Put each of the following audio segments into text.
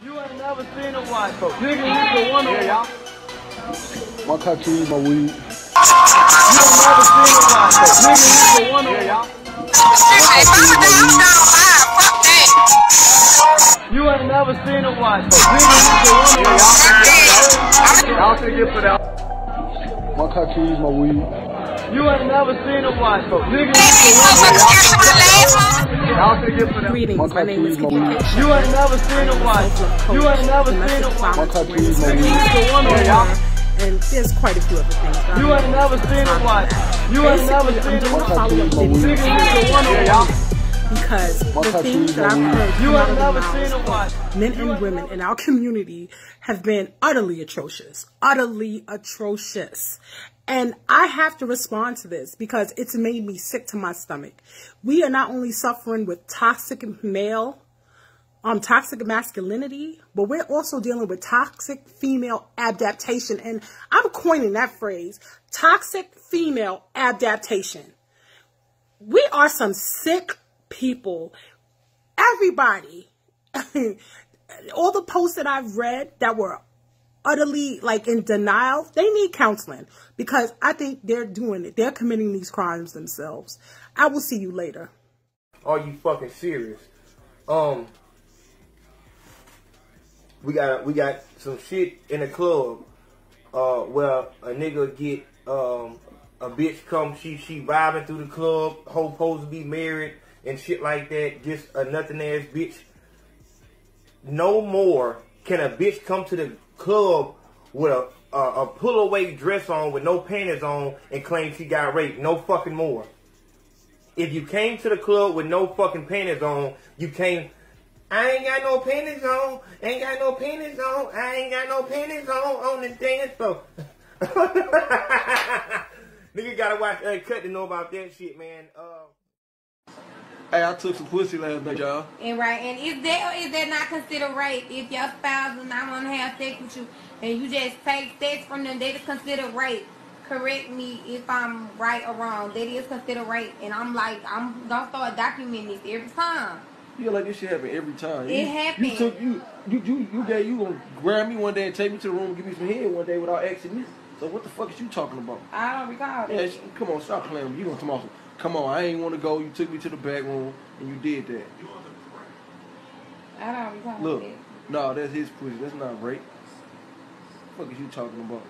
You ain't never seen a white folk. Nigga, you the one on y'all. My car keys, my weed. You ain't never seen a white folk. Nigga, you the one on y'all. You ain't never seen a white folk. Nigga, you the one on y'all. Y'all finna get put out. My car keys, my weed. You ain't never seen a white folk. Nigga, you the one on y'all. Y'all finna get put out. Greetings, my name is Communication. You ain't never seen a white folk. You ain't never seen a white folk. My car keys, my weed. You the one on y'all. And there's quite a few other things. You ain't never seen a white. You ain't never seen a white. Follow-up video. Nigga, you the one on y'all. Because the things that I've heard You come out ain't of the never seen a mouths white. of men and women in our community have been utterly atrocious. Utterly atrocious. And I have to respond to this because it's made me sick to my stomach. We are not only suffering with toxic masculinity, but we're also dealing with toxic female adaptation. And I'm coining that phrase, toxic female adaptation. We are some sick people. Everybody, all the posts that I've read that were utterly like in denial, they need counseling because I think they're doing it. They're committing these crimes themselves. I will see you later. Are you fucking serious? We got some shit in the club where a nigga get a bitch come, she vibing through the club, whole supposed to be married and shit like that, just a nothing ass bitch. No more can a bitch come to the club with a pull away dress on with no panties on and claim she got raped. No fucking more. If you came to the club with no fucking panties on, you can't. I ain't got no panties on. Ain't got no panties on. I ain't got no panties on the dance floor. Nigga gotta watch Cut to know about that shit, man. Hey, I took some pussy last night, y'all. And right, and is that not considered rape? If your spouse does not want to have sex with you and you just take sex from them, that is considered rape. Correct me if I'm right or wrong. That is considered rape. And I'm like, I'm gonna start documenting this every time. You like this shit happen every time. It happens. You gonna grab me one day and take me to the room and give me some head one day without asking me. So what the fuck is you talking about? I don't recall that. Yeah, come on, stop playing with me. You gonna come on? Come on, I ain't want to go. You took me to the back room and you did that. I don't recall Look, that. no, that's his pussy. That's not rape. What the fuck is you talking about?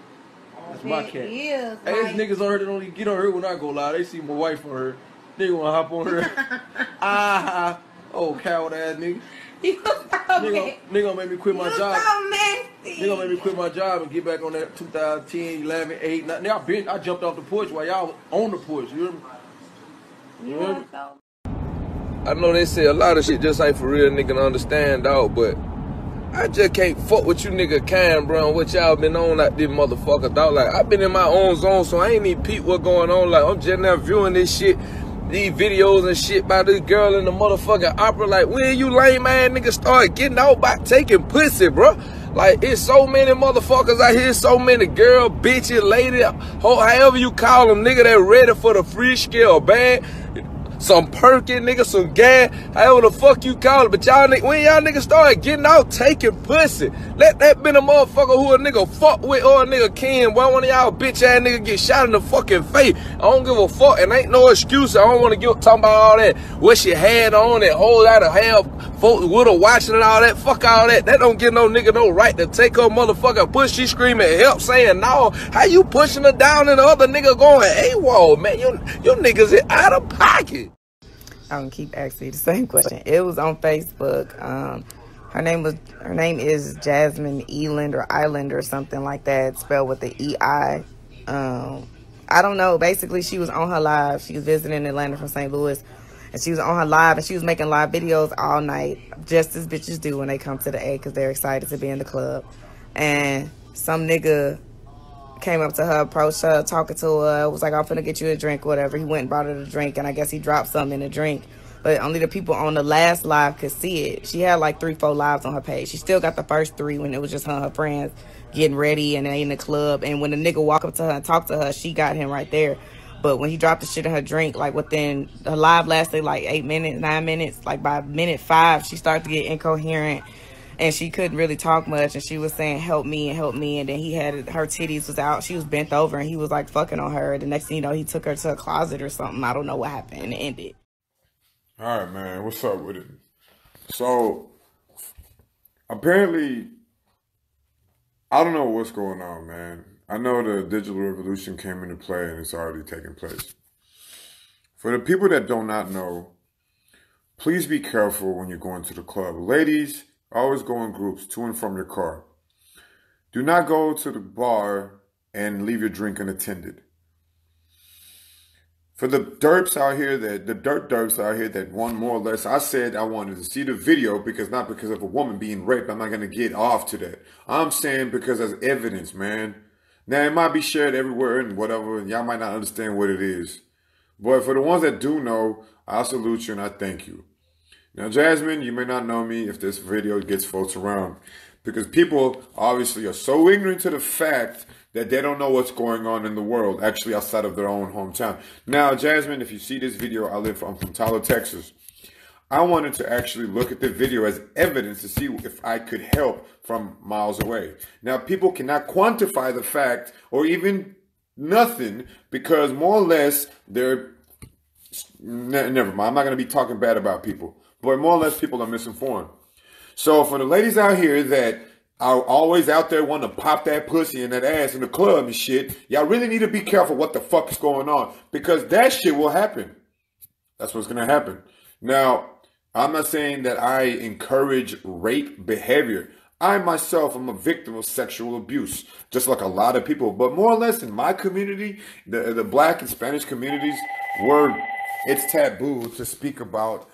That's my cat. Is, hey, these niggas on her that don't even get on her when I go live. They see my wife on her. They wanna hop on her. Oh, coward ass nigga. You so nigga gonna make me quit my job. So nasty. Nigga gonna make me quit my job and get back on that 2010, 11, 8, 9. Now I jumped off the porch while y'all was on the porch. You hear me? You hear me? I know they say a lot of shit just ain't for real nigga to understand, dog, but I just can't fuck with you nigga kind, bro, and what y'all been on like this motherfucker, dog. Like, I been in my own zone, so I ain't even peep what going on. Like, I'm just now viewing this shit, these videos and shit by this girl in the motherfucking opera. Like, when you lame ass niggas start getting out by taking pussy, bro? Like, it's so many motherfuckers out here, so many girl, bitches, lady, however you call them, nigga, that ready for the free scale bag. Some perkin, nigga, some gas, however the fuck you call it. But y'all niggas, when y'all niggas started getting out taking pussy, let that been a motherfucker who a nigga fuck with or a nigga can. Why one of y'all bitch ass nigga get shot in the fucking face? I don't give a fuck, and ain't no excuse. I don't want to get talking about all that. What she had on, and whole lot of hair, folks with her watching and all that. Fuck all that. That don't give no nigga no right to take her motherfucking pussy. She screaming help, saying no. How you pushing her down and the other nigga going AWOL, man? You niggas is out of pocket. I'm gonna keep asking you the same question. It was on Facebook. Her name is Jasmine Eiland or Eiland or something like that, spelled with the E-I. I don't know. Basically, she was on her live. She was visiting Atlanta from St. Louis, and she was on her live, and she was making live videos all night, just as bitches do when they come to the A, because they're excited to be in the club. And some nigga came up to her, approached her, talking to her, was like, I'm finna get you a drink, whatever. He went and brought her a drink, and I guess he dropped something in the drink. But only the people on the last live could see it. She had like 3-4 lives on her page. She still got the first 3 when it was just her and her friends getting ready and they in the club. And when the nigga walked up to her and talked to her, she got him right there. But when he dropped the shit in her drink, like within, the live lasted like 8 minutes, 9 minutes. Like by minute 5, she started to get incoherent. and she couldn't really talk much, and she was saying help me, and then he had her titties was out, she was bent over, and he was like fucking on her. The next thing you know, he took her to a closet or something. I don't know what happened, and it ended. All right, man, what's up with it? So apparently, I don't know what's going on, man. I know the digital revolution came into play and it's already taking place. For the people that do not know, please be careful when you're going to the club. Ladies, always go in groups to and from your car. Do not go to the bar and leave your drink unattended. For the derps out here, the dirt derps out here that want more or less, I said I wanted to see the video not because of a woman being raped. I'm not going to get off to that. I'm saying because as evidence, man. Now, it might be shared everywhere and whatever, and y'all might not understand what it is. But for the ones that do know, I salute you and I thank you. Now, Jasmine, you may not know me if this video gets folks around, because people obviously are so ignorant to the fact that they don't know what's going on in the world, actually outside of their own hometown. Now, Jasmine, if you see this video, I'm from Tyler, Texas. I wanted to actually look at the video as evidence to see if I could help from miles away. Now, people cannot quantify the fact or even nothing because more or less they're... Never mind, I'm not going to be talking bad about people. But more or less people are misinformed. So for the ladies out here that are always out there wanting to pop that pussy and that ass in the club and shit, y'all really need to be careful what the fuck is going on because that shit will happen. That's what's going to happen. Now, I'm not saying that I encourage rape behavior. I myself am a victim of sexual abuse, just like a lot of people. But more or less in my community, the Black and Spanish communities, it's taboo to speak about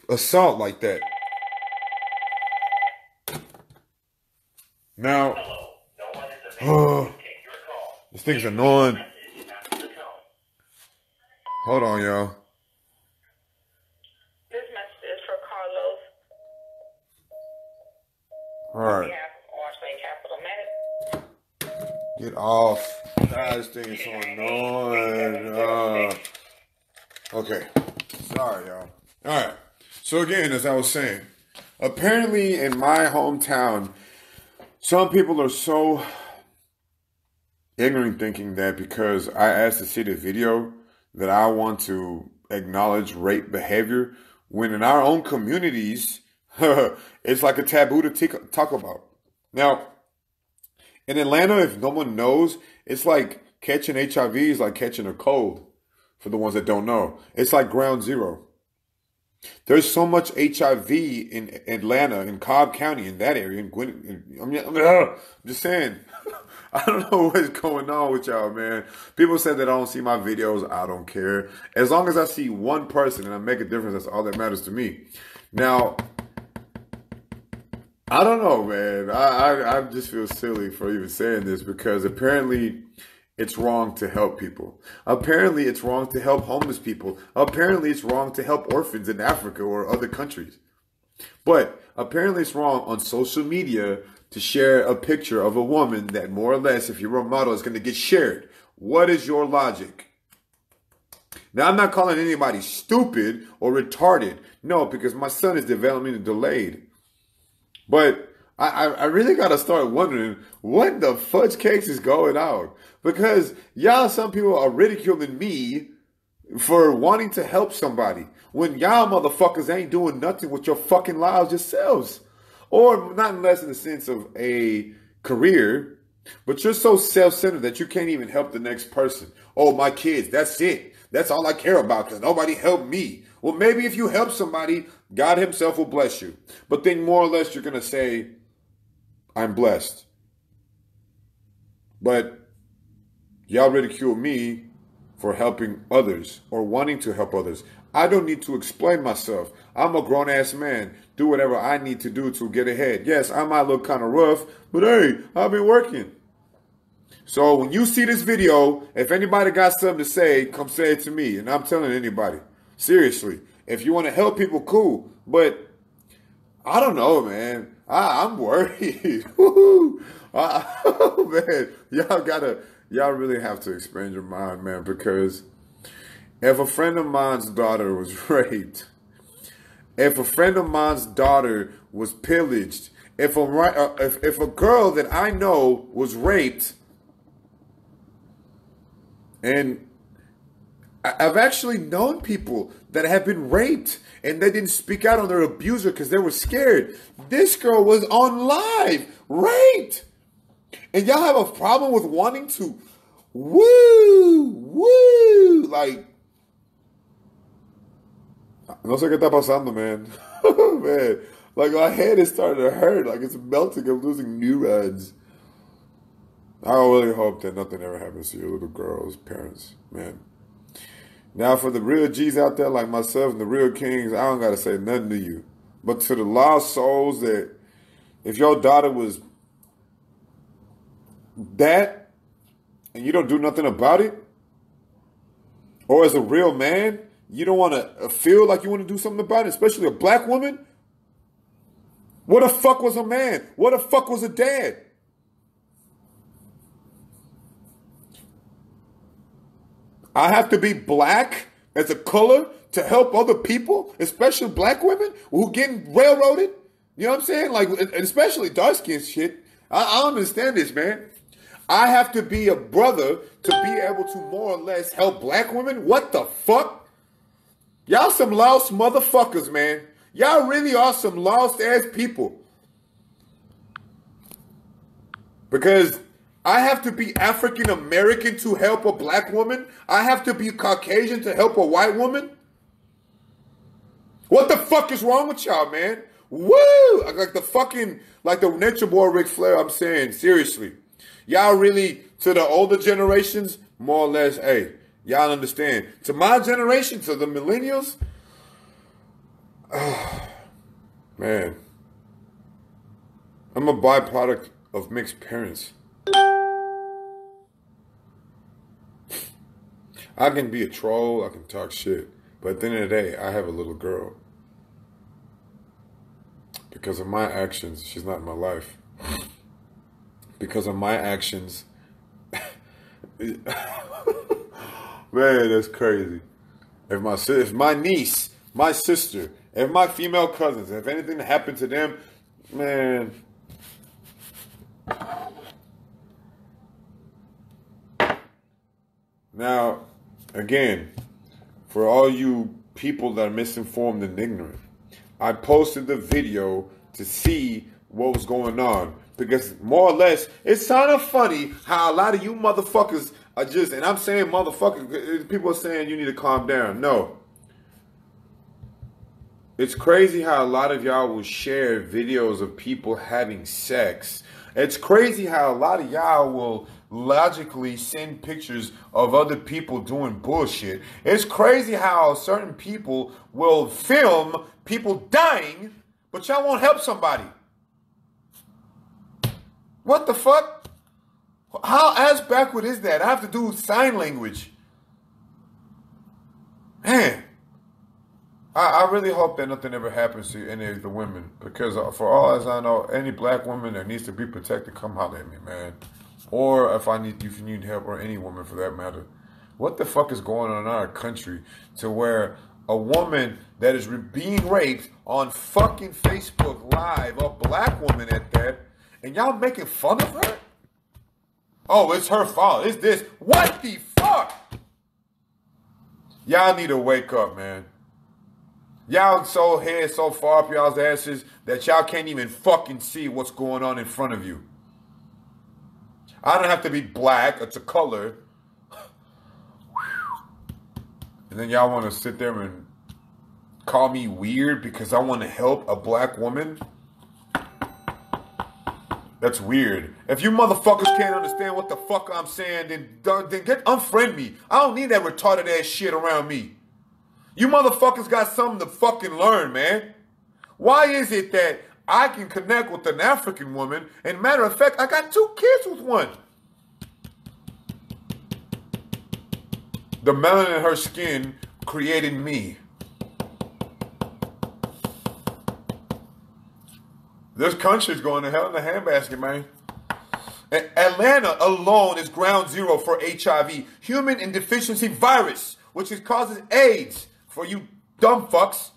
assault like that. Now, this thing's annoying. Hold on, y'all. This message is for Carlos. All right. Get off. God, this thing is so annoying. Okay. Sorry, y'all. All right. So again, as I was saying, apparently in my hometown, some people are so ignorant thinking that because I asked to see the video that I want to acknowledge rape behavior, when in our own communities, it's like a taboo to talk about. Now, in Atlanta, if no one knows, it's like catching HIV is like catching a cold. For the ones that don't know, it's like ground zero. There's so much HIV in Atlanta, in Cobb County, in that area. I'm just saying, I don't know what's going on with y'all, man. People say that I don't see my videos. I don't care. As long as I see one person and I make a difference, that's all that matters to me. Now, I don't know, man. I just feel silly for even saying this because apparently it's wrong to help people. Apparently, it's wrong to help homeless people. Apparently, it's wrong to help orphans in Africa or other countries. But apparently, it's wrong on social media to share a picture of a woman that more or less, if you're a model, is going to get shared. What is your logic? Now, I'm not calling anybody stupid or retarded. No, because my son is developmentally delayed. But I really got to start wondering what the fudge cakes is going on. Because y'all, some people are ridiculing me for wanting to help somebody when y'all motherfuckers ain't doing nothing with your fucking lives yourselves. Or not unless in the sense of a career, but you're so self-centered that you can't even help the next person. Oh, my kids, that's it. That's all I care about because nobody helped me. Well, maybe if you help somebody, God himself will bless you. But then more or less you're going to say, I'm blessed. But y'all ridicule me for helping others or wanting to help others. I don't need to explain myself. I'm a grown-ass man. Do whatever I need to do to get ahead. Yes, I might look kind of rough, but hey, I've been working. So when you see this video, if anybody got something to say, come say it to me. And I'm telling anybody. Seriously. If you want to help people, cool. But I don't know, man. I'm worried. Oh, man. Y'all really have to expand your mind, man, because if a friend of mine's daughter was raped, if a friend of mine's daughter was pillaged, if a girl that I know was raped, and I've actually known people that have been raped and they didn't speak out on their abuser because they were scared. This girl was on live, raped. And y'all have a problem with wanting to woo, like, no sé qué está pasando, man. Man, like my head is starting to hurt, like it's melting, I'm losing neurons. I really hope that nothing ever happens to your little girl's parents, man. Now, for the real G's out there like myself and the real kings, I don't got to say nothing to you. But to the lost souls that if your daughter was that and you don't do nothing about it, or as a real man, you don't want to feel like you want to do something about it, especially a black woman, what the fuck was a man? What the fuck was a dad? I have to be black as a color to help other people, especially black women who getting railroaded. You know what I'm saying? Like, especially dark skin shit. I understand this, man. I have to be a brother to be able to more or less help black women. What the fuck? Y'all some lost motherfuckers, man. Y'all really are some lost ass people. Because I have to be African American to help a black woman. I have to be Caucasian to help a white woman. What the fuck is wrong with y'all, man? Woo! Like the Nature Boy Ric Flair, I'm saying, seriously. Y'all really, to the older generations, more or less, hey, y'all understand. To my generation, to the millennials, man, I'm a byproduct of mixed parents. I can be a troll, I can talk shit, but at the end of the day, I have a little girl. Because of my actions, she's not in my life. Because of my actions, man, that's crazy. If my niece, my sister, if my female cousins, if anything happened to them, man. Now, again, for all you people that are misinformed and ignorant, I posted the video to see what was going on. Because more or less, it's kind of funny how a lot of you motherfuckers are just, and I'm saying motherfuckers, people are saying you need to calm down. No. It's crazy how a lot of y'all will share videos of people having sex. It's crazy how a lot of y'all will logically send pictures of other people doing bullshit. It's crazy how certain people will film people dying, but y'all won't help somebody. What the fuck? How ass backward is that? I have to do sign language. Man. I really hope that nothing ever happens to any of the women. Because for all as I know, any black woman that needs to be protected, come holler at me, man. Or if you need help, or any woman for that matter. What the fuck is going on in our country to where a woman that is being raped on fucking Facebook Live, a black woman at that, and y'all making fun of her? Oh, it's her fault. It's this. What the fuck? Y'all need to wake up, man. Y'all so far up y'all's asses that y'all can't even fucking see what's going on in front of you. I don't have to be black. It's a color. And then y'all want to sit there and call me weird because I want to help a black woman? That's weird. If you motherfuckers can't understand what the fuck I'm saying, then unfriend me. I don't need that retarded ass shit around me. You motherfuckers got something to fucking learn, man. Why is it that I can connect with an African woman, and matter of fact, I got 2 kids with one. The melanin in her skin created me. This country's going to hell in a handbasket, man. Atlanta alone is ground zero for HIV, human immunodeficiency virus, which causes AIDS for you dumb fucks.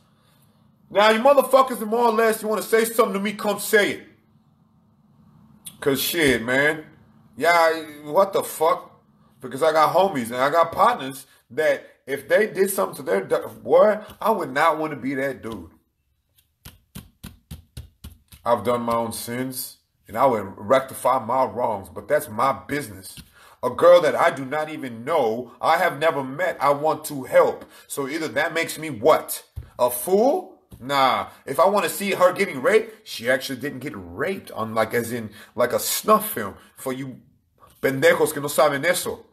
Now, you motherfuckers, more or less, you want to say something to me, come say it. Because shit, man. Yeah, what the fuck? Because I got homies and I got partners that if they did something to their boy, I would not want to be that dude. I've done my own sins and I would rectify my wrongs, but that's my business. A girl that I do not even know, I have never met, I want to help. So either that makes me what? A fool? Nah. If I want to see her getting raped, she actually didn't get raped, unlike as in like a snuff film. For you pendejos que no saben eso.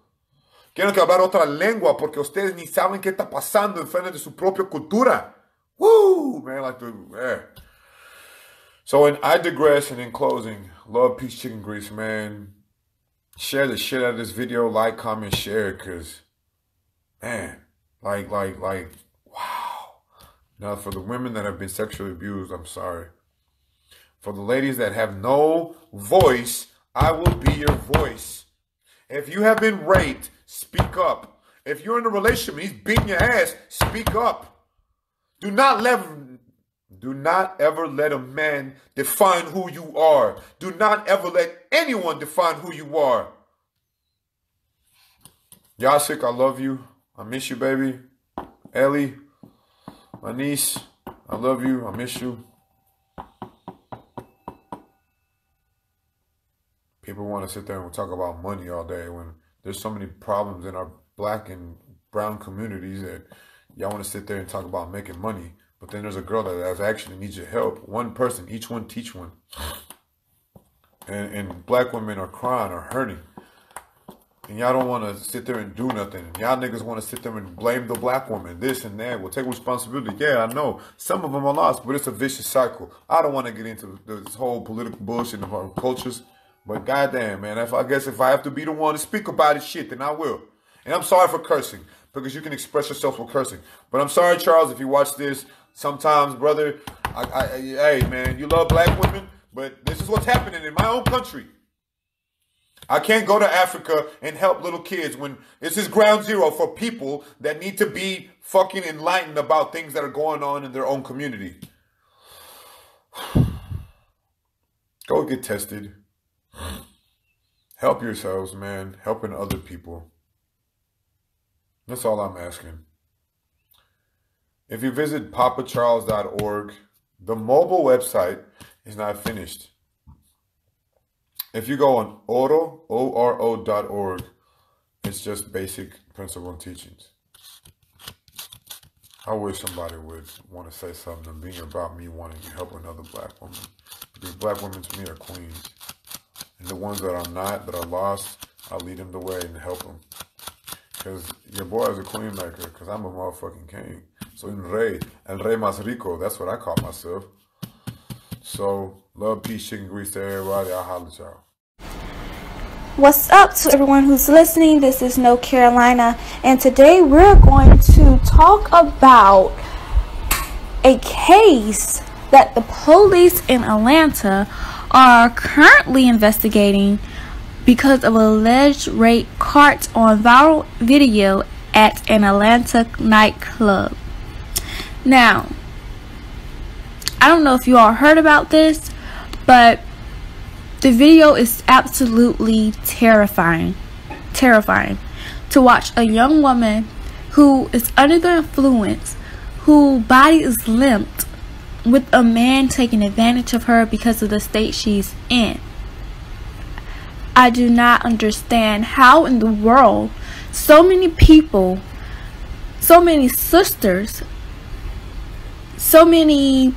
Quiero que hablar otra lengua porque ustedes ni saben qué está pasando en frente de su propia cultura. Woo! Man, like yeah. So I digress, and in closing, love, peace, chicken grease, man. Share the shit out of this video, like, comment, share, cause man, like, wow. Now for the women that have been sexually abused, I'm sorry. For the ladies that have no voice, I will be your voice. If you have been raped, speak up. If you're in a relationship and he's beating your ass, speak up. Do not ever let a man define who you are. Do not ever let anyone define who you are. Yasik, I love you. I miss you, baby. Ellie, my niece, I love you. I miss you. People want to sit there and talk about money all day when there's so many problems in our black and brown communities that y'all want to sit there and talk about making money. But then there's a girl that actually needs your help. One person, each one teach one. And black women are crying or hurting. And y'all don't want to sit there and do nothing. And y'all niggas want to sit there and blame the black woman, this and that. Well, take responsibility. Yeah, I know. Some of them are lost, but it's a vicious cycle. I don't want to get into this whole political bullshit of our cultures. But goddamn, man, I guess if I have to be the one to speak about it, shit, then I will. And I'm sorry for cursing, because you can express yourself with cursing. But I'm sorry, Charles, if you watch this. Sometimes, brother, hey, man, you love black women, but this is what's happening in my own country. I can't go to Africa and help little kids when this is ground zero for people that need to be fucking enlightened about things that are going on in their own community. Go get tested. Help yourselves, man. Helping other people. That's all I'm asking. If you visit papacharles.org, the mobile website is not finished. If you go on oro.org, it's just basic principle and teachings. I wish somebody would want to say something to me about me wanting to help another black woman. Because black women to me are queens. And the ones that are not, that are lost, I'll lead them the way and help them. Because your boy is a queen maker, because I'm a motherfucking king. So el rey más rico, that's what I call myself. So, love, peace, chicken grease to everybody. I'll holler at y'all. What's up to everyone who's listening? This is No Carolina, and today we're going to talk about a case that the police in Atlanta are currently investigating because of alleged rape caught on viral video at an Atlanta nightclub. Now, I don't know if you all heard about this, but the video is absolutely terrifying. Terrifying to watch a young woman who is under the influence, whose body is limped, with a man taking advantage of her because of the state she's in. I do not understand how in the world so many people, so many sisters, so many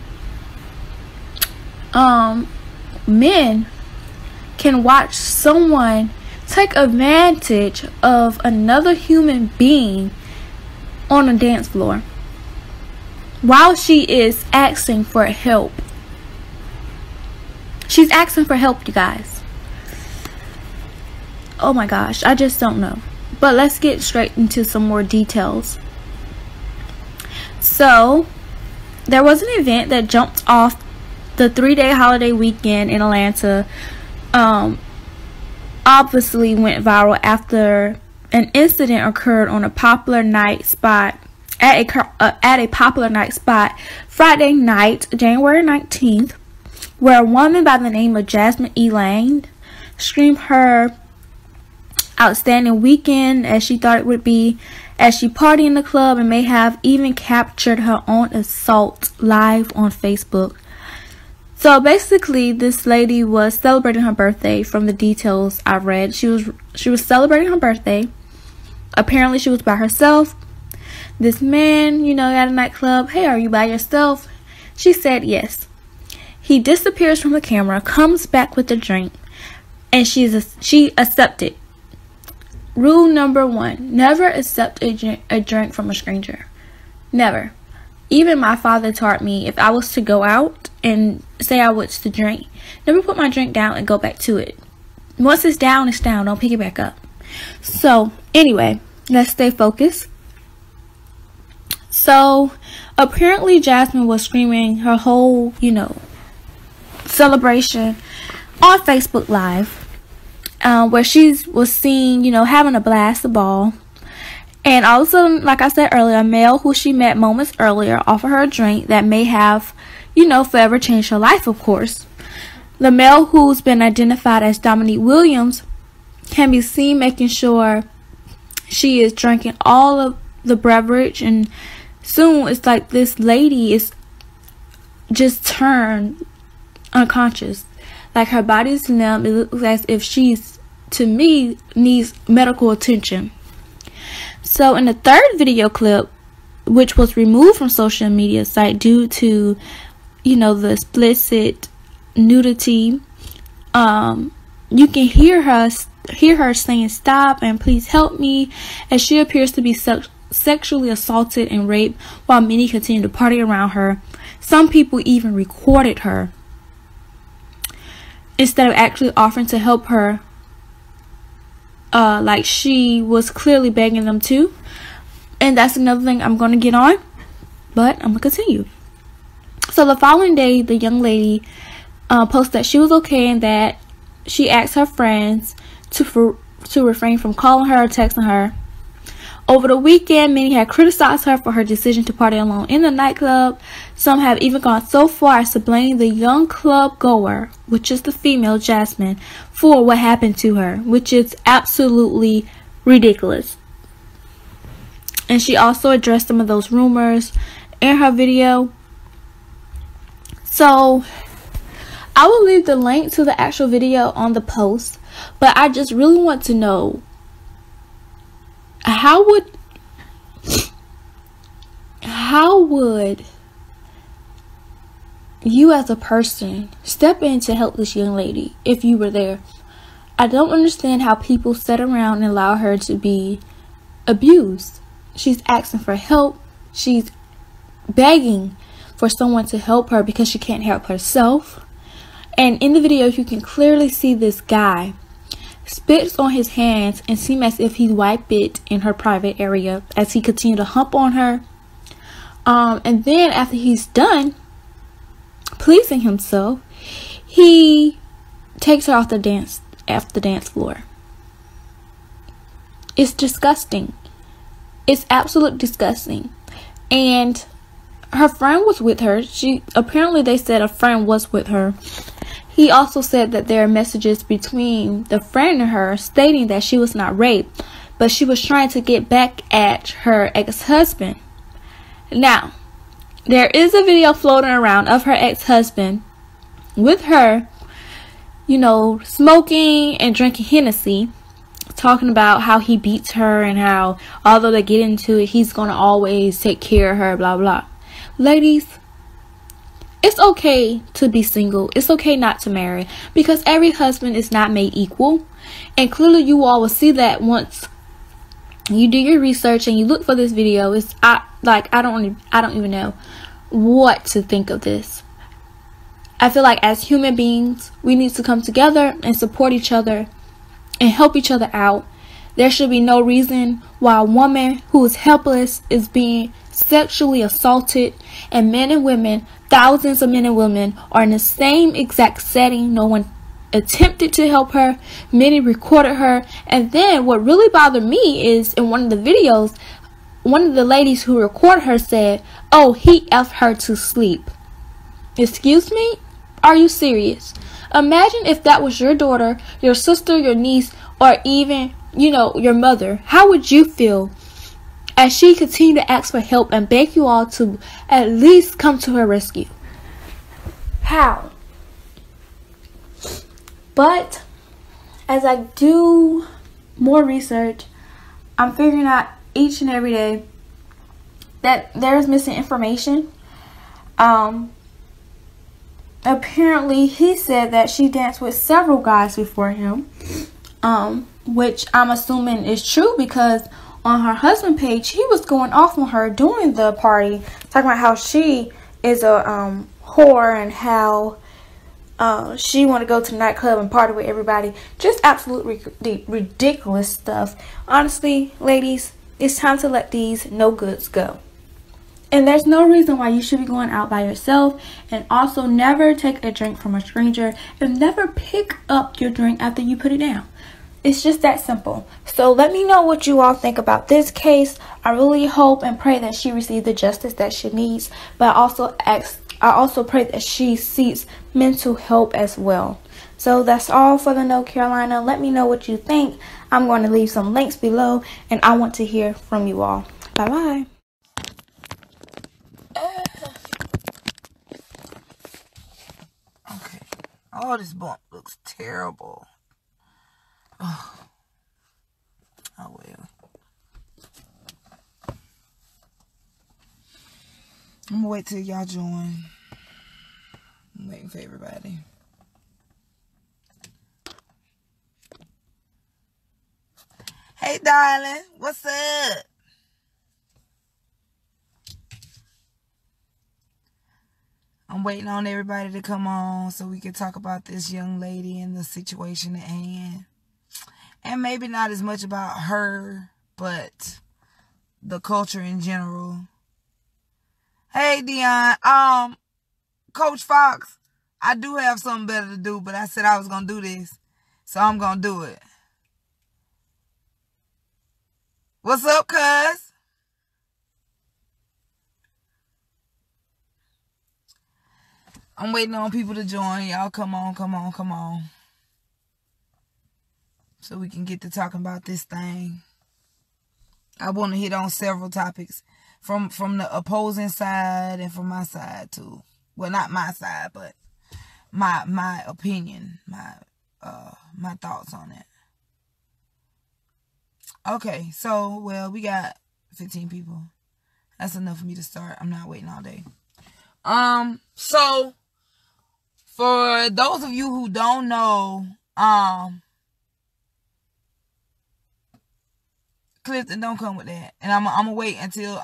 men can watch someone take advantage of another human being on a dance floor while she is asking for help. She's asking for help, you guys. Oh my gosh, I just don't know. But let's get straight into some more details. So, there was an event that jumped off the 3-day holiday weekend in Atlanta. Obviously went viral after an incident occurred on a popular night spot at a popular night spot Friday night, January 19th, where a woman by the name of Jasmine Eiland screamed her outstanding weekend as she thought it would be, as she partied in the club, and may have even captured her own assault live on Facebook. So basically, this lady was celebrating her birthday. From the details I've read, she was celebrating her birthday. Apparently, she was by herself. This man, at a nightclub, "Hey, are you by yourself?" She said yes. He disappears from the camera, comes back with a drink, and she accepted. Rule number 1, never accept a drink from a stranger. Never. Even my father taught me, if I was to go out and say I was to drink, never put my drink down and go back to it. Once it's down, it's down. Don't pick it back up. So, anyway, let's stay focused. So, apparently Jasmine was screaming her whole, celebration on Facebook Live. Where she was seen, having a blast, a ball. And all of a sudden, like I said earlier, a male who she met moments earlier offered her a drink that may have, forever changed her life, of course. The male, who's been identified as Dominique Williams, can be seen making sure she is drinking all of the beverage, and soon it's like this lady is just turned unconscious. Like her body's numb. It looks as if she's, to me, needs medical attention. So in the third video clip, which was removed from social media site due to, the explicit nudity, you can hear her saying "stop" and "please help me," as she appears to be sexually assaulted and raped, while many continue to party around her. Some people even recorded her, instead of actually offering to help her, like she was clearly begging them to. And that's another thing I'm going to get on, but I'm going to continue. So the following day, the young lady posted that she was okay and that she asked her friends to refrain from calling her or texting her. Over the weekend, many had criticized her for her decision to party alone in the nightclub. Some have even gone so far as to blame the young club goer, which is the female Jasmine, for what happened to her, which is absolutely ridiculous. And she also addressed some of those rumors in her video. So I will leave the link to the actual video on the post, but I just really want to know, how would you as a person step in to help this young lady if you were there? I don't understand how people sit around and allow her to be abused. She's asking for help. She's begging for someone to help her because she can't help herself. And in the video, you can clearly see this guy spits on his hands and seem as if he wiped it in her private area as he continued to hump on her. And then after he's done pleasing himself, he takes her off the dance floor. It's disgusting. It's absolutely disgusting. And her friend was with her. Apparently they said a friend was with her. He also said that there are messages between the friend and her stating that she was not raped, but she was trying to get back at her ex-husband. Now, there is a video floating around of her ex-husband with her, smoking and drinking Hennessy, talking about how he beats her and how, although they get into it, he's going to always take care of her, blah, blah. Ladies, it's okay to be single. It's okay not to marry, because every husband is not made equal. And clearly you all will see that once you do your research and you look for this video. I don't even know what to think of this. I feel like as human beings, we need to come together and support each other and help each other out. There should be no reason why a woman who is helpless is being sexually assaulted, and men and women, thousands of men and women, are in the same exact setting. No one attempted to help her. Many recorded her. And then what really bothered me is, in one of the videos, one of the ladies who recorded her said, "Oh, he F'd her to sleep." Excuse me? Are you serious? Imagine if that was your daughter, your sister, your niece, or even, your mother. How would you feel as she continued to ask for help and beg you all to at least come to her rescue? How? But as I do more research, I'm figuring out each and every day that there's missing information. Apparently he said that she danced with several guys before him, which I'm assuming is true, because on her husband page he was going off on her during the party, talking about how she is a whore and how she want to go to the nightclub and party with everybody. Just absolutely ridiculous stuff. Honestly, ladies, it's time to let these no goods go. And there's no reason why you should be going out by yourself. And also, never take a drink from a stranger, and never pick up your drink after you put it down. It's just that simple. So let me know what you all think about this case. I really hope and pray that she receives the justice that she needs, but I also pray that she seeks mental help as well. So that's all for the North Carolina. Let me know what you think. I'm going to leave some links below, and I want to hear from you all. Bye bye. Okay. Oh, this bump looks terrible. Oh well. I'm gonna wait till y'all join. I'm waiting for everybody. Hey, darling. What's up? I'm waiting on everybody to come on so we can talk about this young lady and the situation at hand. And maybe not as much about her, but the culture in general. Hey, Dion. Coach Fox, I do have something better to do, but I said I was going to do this, so I'm going to do it. What's up, cuz? I'm waiting on people to join. Y'all come on. So we can get to talking about this thing. I want to hit on several topics from the opposing side and from my side too. Well, not my side, but my opinion, my thoughts on it. Okay, so we got 15 people. That's enough for me to start. I'm not waiting all day. So for those of you who don't know, Clifton, don't come with that. And I'm gonna wait to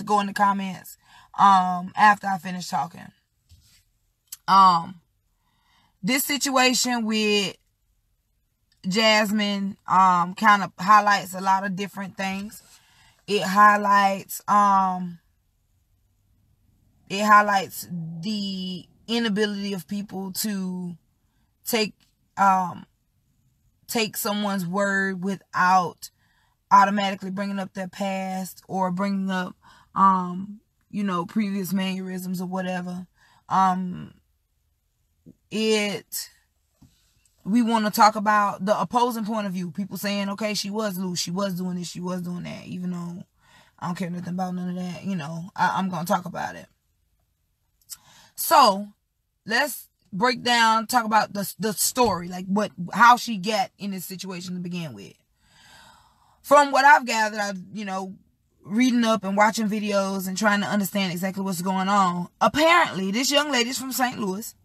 go in the comments after I finish talking. This situation with Jasmine kind of highlights a lot of different things. It highlights the inability of people to take someone's word without automatically bringing up their past or bringing up previous mannerisms or whatever. We want to talk about the opposing point of view. People saying, okay, she was loose, she was doing this, she was doing that, even though I don't care nothing about none of that. I'm going to talk about it. So let's break down, talk about the story, like how she got in this situation to begin with. From what I've gathered, reading up and watching videos and trying to understand exactly what's going on. Apparently, this young lady's from St. Louis.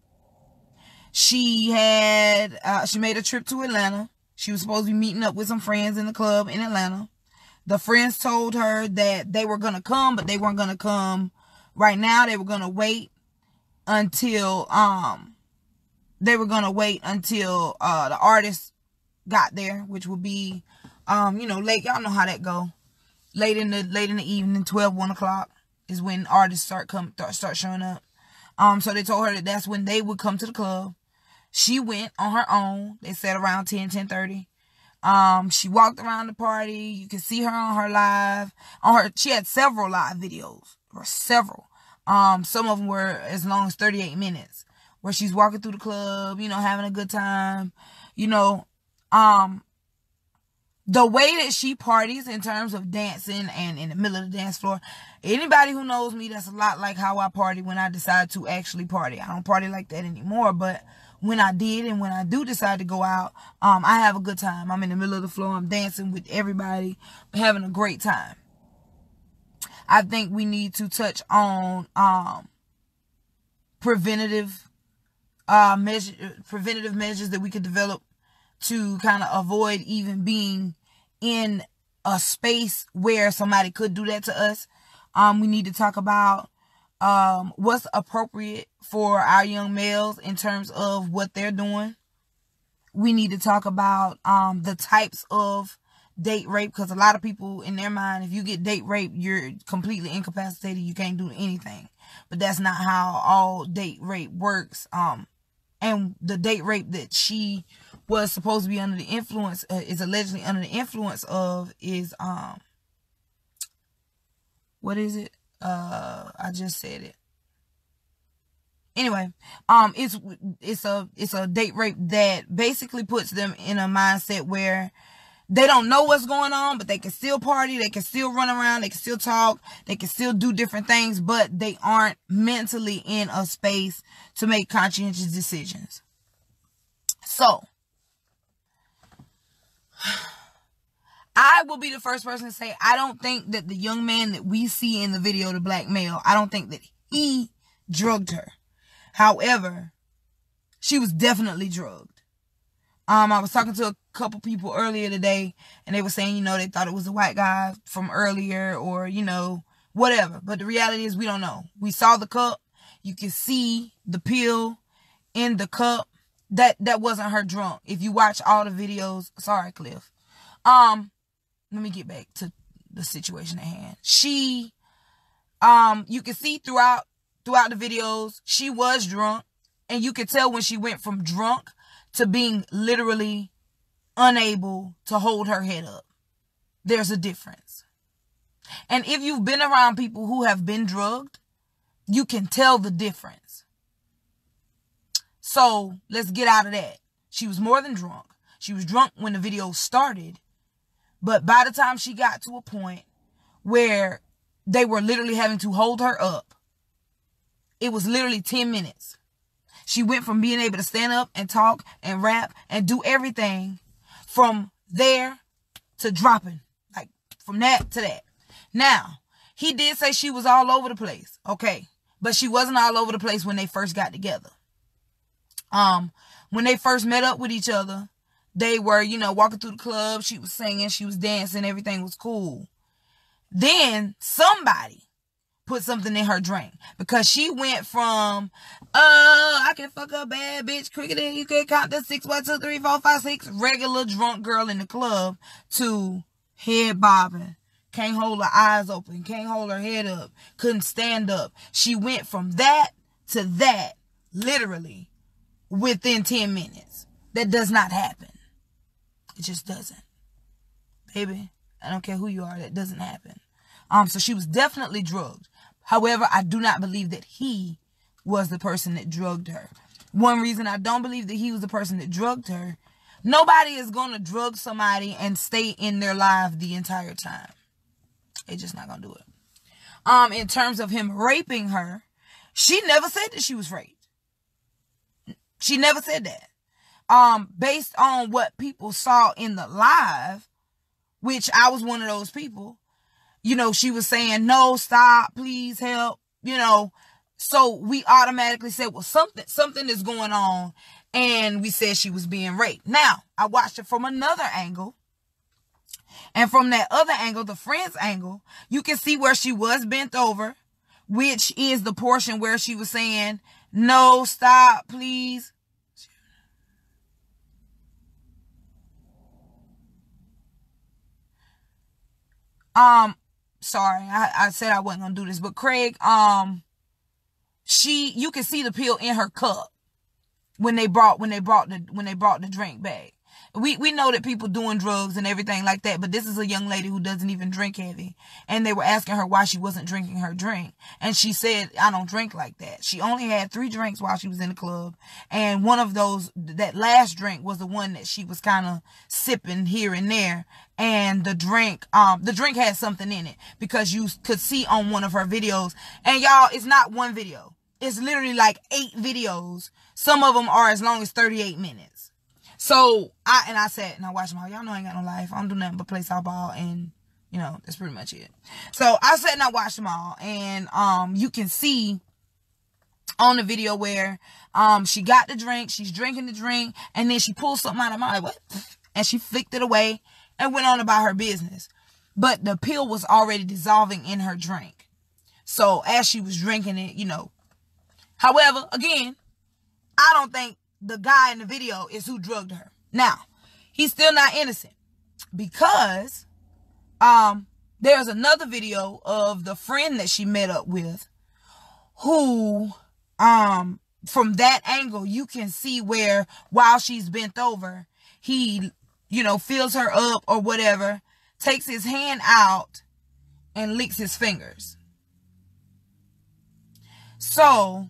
She made a trip to Atlanta. She was supposed to be meeting up with some friends in the club in Atlanta. The friends told her that they were going to come, but they weren't going to come right now. They were going to wait until the artist got there, which would be late. Y'all know how that go. Late in the evening, 12, 1 o'clock is when artists start showing up. So they told her that that's when they would come to the club. She went on her own. They said around 10:30. She walked around the party. You can see her on her live. She had several live videos, or several. Some of them were as long as 38 minutes, where she's walking through the club, you know, having a good time. You know, the way that she parties in terms of dancing and in the middle of the dance floor, anybody who knows me, that's a lot like how I party when I decide to actually party. I don't party like that anymore, but when I did and when I do decide to go out, I have a good time. I'm in the middle of the floor. I'm dancing with everybody, having a great time. I think we need to touch on preventative measures that we could develop to kind of avoid even being in a space where somebody could do that to us. We need to talk about what's appropriate for our young males in terms of what they're doing. We need to talk about the types of date rape, because a lot of people in their mind, if you get date rape, you're completely incapacitated. You can't do anything. But that's not how all date rape works. And the date rape that she was supposed to be under the influence, is allegedly under the influence of, is what is it? I just said it. Anyway, it's a date rape that basically puts them in a mindset where they don't know what's going on, but they can still party, they can still run around, they can still talk, they can still do different things, but they aren't mentally in a space to make conscientious decisions. So, I will be the first person to say, I don't think that the young man that we see in the video, the black male, I don't think that he drugged her. However, she was definitely drugged. I was talking to a couple people earlier today, and they were saying, you know, they thought it was a white guy from earlier, or, you know, whatever. But the reality is, we don't know. We saw the cup. You can see the pill in the cup. That wasn't her drunk. If you watch all the videos, sorry, Cliff. Let me get back to the situation at hand. She, you can see throughout the videos, she was drunk, and you could tell when she went from drunk to being literally unable to hold her head up. There's a difference. And if you've been around people who have been drugged, you can tell the difference. So let's get out of that. She was more than drunk. She was drunk when the video started. But by the time she got to a point where they were literally having to hold her up, it was literally 10 minutes. She went from being able to stand up and talk and rap and do everything from there to dropping. Like, from that to that. Now, he did say she was all over the place. Okay. But she wasn't all over the place when they first got together. When they first met up with each other, they were, you know, walking through the club. She was singing. She was dancing. Everything was cool. Then somebody put something in her drink, because she went from, I can fuck a bad bitch quicker than you can count the 6, 1, 2, 3, 4, 5, 6, regular drunk girl in the club, to head bobbing, can't hold her eyes open, can't hold her head up, couldn't stand up. She went from that to that, literally, within 10 minutes. That does not happen. It just doesn't. Baby, I don't care who you are, that doesn't happen. So she was definitely drugged. However, I do not believe that he was the person that drugged her. One reason I don't believe that he was the person that drugged her, nobody is going to drug somebody and stay in their life the entire time. They're just not going to do it. In terms of him raping her, she never said that she was raped. She never said that. Based on what people saw in the live, which I was one of those people, you know, she was saying, no, stop, please help, you know. So we automatically said, well, something is going on. And we said she was being raped. Now, I watched it from another angle. And from that other angle, the friend's angle, you can see where she was bent over, which is the portion where she was saying, no, stop, please. Sorry, I said I wasn't gonna do this, but Craig, you can see the pill in her cup when they brought the drink back. we know that people doing drugs and everything like that, but this is a young lady who doesn't even drink heavy. And they were asking her why she wasn't drinking her drink. And she said, I don't drink like that. She only had 3 drinks while she was in the club. And one of those, that last drink was the one that she was kind of sipping here and there. And the drink had something in it, because you could see on one of her videos. And y'all, it's not one video. It's literally like 8 videos. Some of them are as long as 38 minutes. So I sat and I watched them all. Y'all know I ain't got no life. I don't do nothing but play softball, and you know, that's pretty much it. So I sat and I watched them all, and you can see on the video where she got the drink, she's drinking the drink, and then she pulls something out of my, like, what? And she flicked it away and went on about her business. But the pill was already dissolving in her drink. So as she was drinking it, you know. However, again, I don't think the guy in the video is who drugged her. Now, he's still not innocent, because there's another video of the friend that she met up with, who from that angle you can see where while she's bent over, he, you know, fills her up or whatever, takes his hand out and licks his fingers. So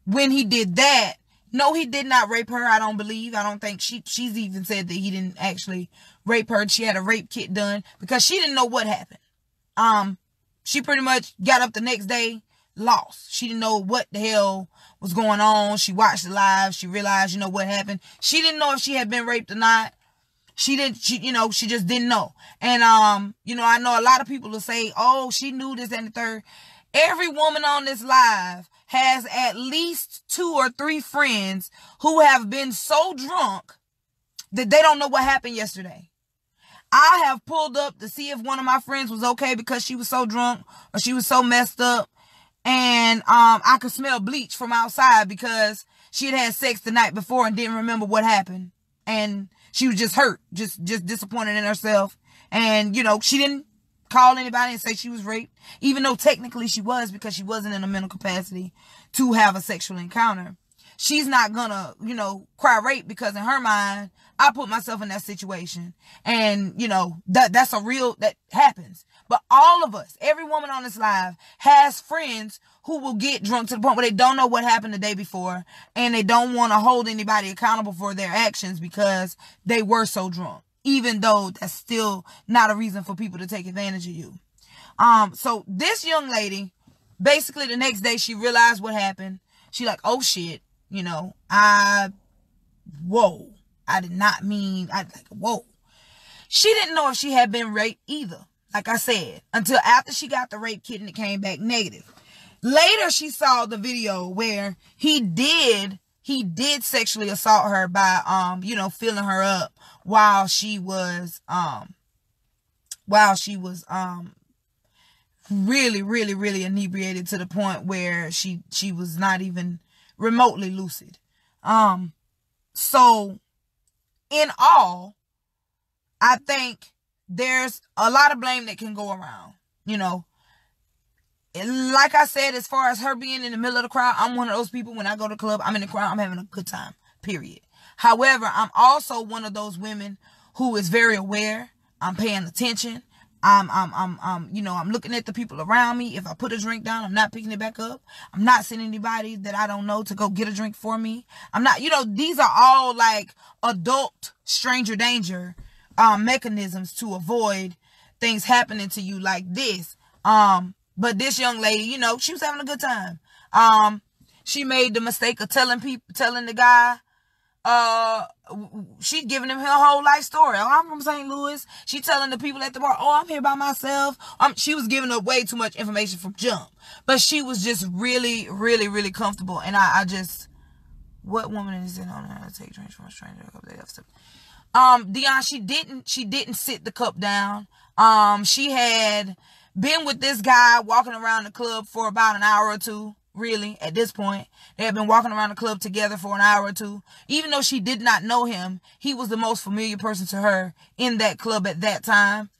when he did that, no, he did not rape her. I don't believe. I don't think she's even said that he didn't actually rape her. She had a rape kit done because she didn't know what happened. She pretty much got up the next day lost. She didn't know what the hell was going on. She watched the live. She realized, you know, what happened. She didn't know if she had been raped or not. She just didn't know. And, you know, I know a lot of people will say, oh, she knew this and the third. Every woman on this live has at least 2 or 3 friends who have been so drunk that they don't know what happened yesterday. I have pulled up to see if one of my friends was okay because she was so drunk or she was so messed up. And I could smell bleach from outside because she had had sex the night before and didn't remember what happened. And she was just hurt, just disappointed in herself. And, you know, she didn't call anybody and say she was raped, even though technically she was, because she wasn't in a mental capacity to have a sexual encounter. She's not gonna, you know, cry rape, because in her mind, I put myself in that situation. And, you know, that happens. But all of us, every woman on this live has friends who will get drunk to the point where they don't know what happened the day before, and they don't want to hold anybody accountable for their actions because they were so drunk, even though that's still not a reason for people to take advantage of you. So this young lady, basically the next day she realized what happened. She like, oh shit, you know, whoa. I did not mean, whoa. She didn't know if she had been raped either, like I said, until after she got the rape kit and it came back negative. Later, she saw the video where he did sexually assault her by, you know, filling her up while she was really, really, really inebriated to the point where she was not even remotely lucid. So in all, I think there's a lot of blame that can go around, you know. And like I said, as far as her being in the middle of the crowd, I'm one of those people, when I go to the club, I'm in the crowd, I'm having a good time, period. However, I'm also one of those women who is very aware. I'm paying attention. You know, I'm looking at the people around me. If I put a drink down, I'm not picking it back up. I'm not sending anybody that I don't know to go get a drink for me. I'm not, you know, these are all like adult stranger danger mechanisms to avoid things happening to you like this. But this young lady, you know, she was having a good time. She made the mistake of telling the guy, she giving him her whole life story. Oh, I'm from St. Louis. She telling the people at the bar, oh, I'm here by myself. She was giving up way too much information from jump. But she was just really, really, really comfortable. And I just, what woman is it on her to take drinks from a stranger? Dion, she didn't sit the cup down. She had been with this guy walking around the club for about an hour or two. Really, at this point, they had been walking around the club together for an hour or two. Even though she did not know him, he was the most familiar person to her in that club at that time.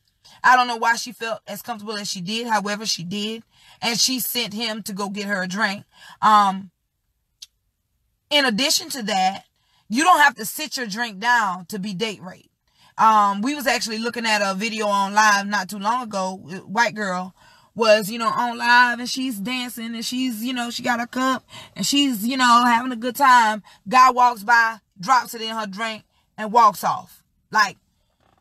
I don't know why she felt as comfortable as she did. However, she did. And she sent him to go get her a drink. In addition to that, you don't have to sit your drink down to be date raped. We was actually looking at a video on live not too long ago. White girl was, on live, and she's dancing, and she's, she got a cup, and she's, having a good time. Guy walks by, drops it in her drink, and walks off. Like,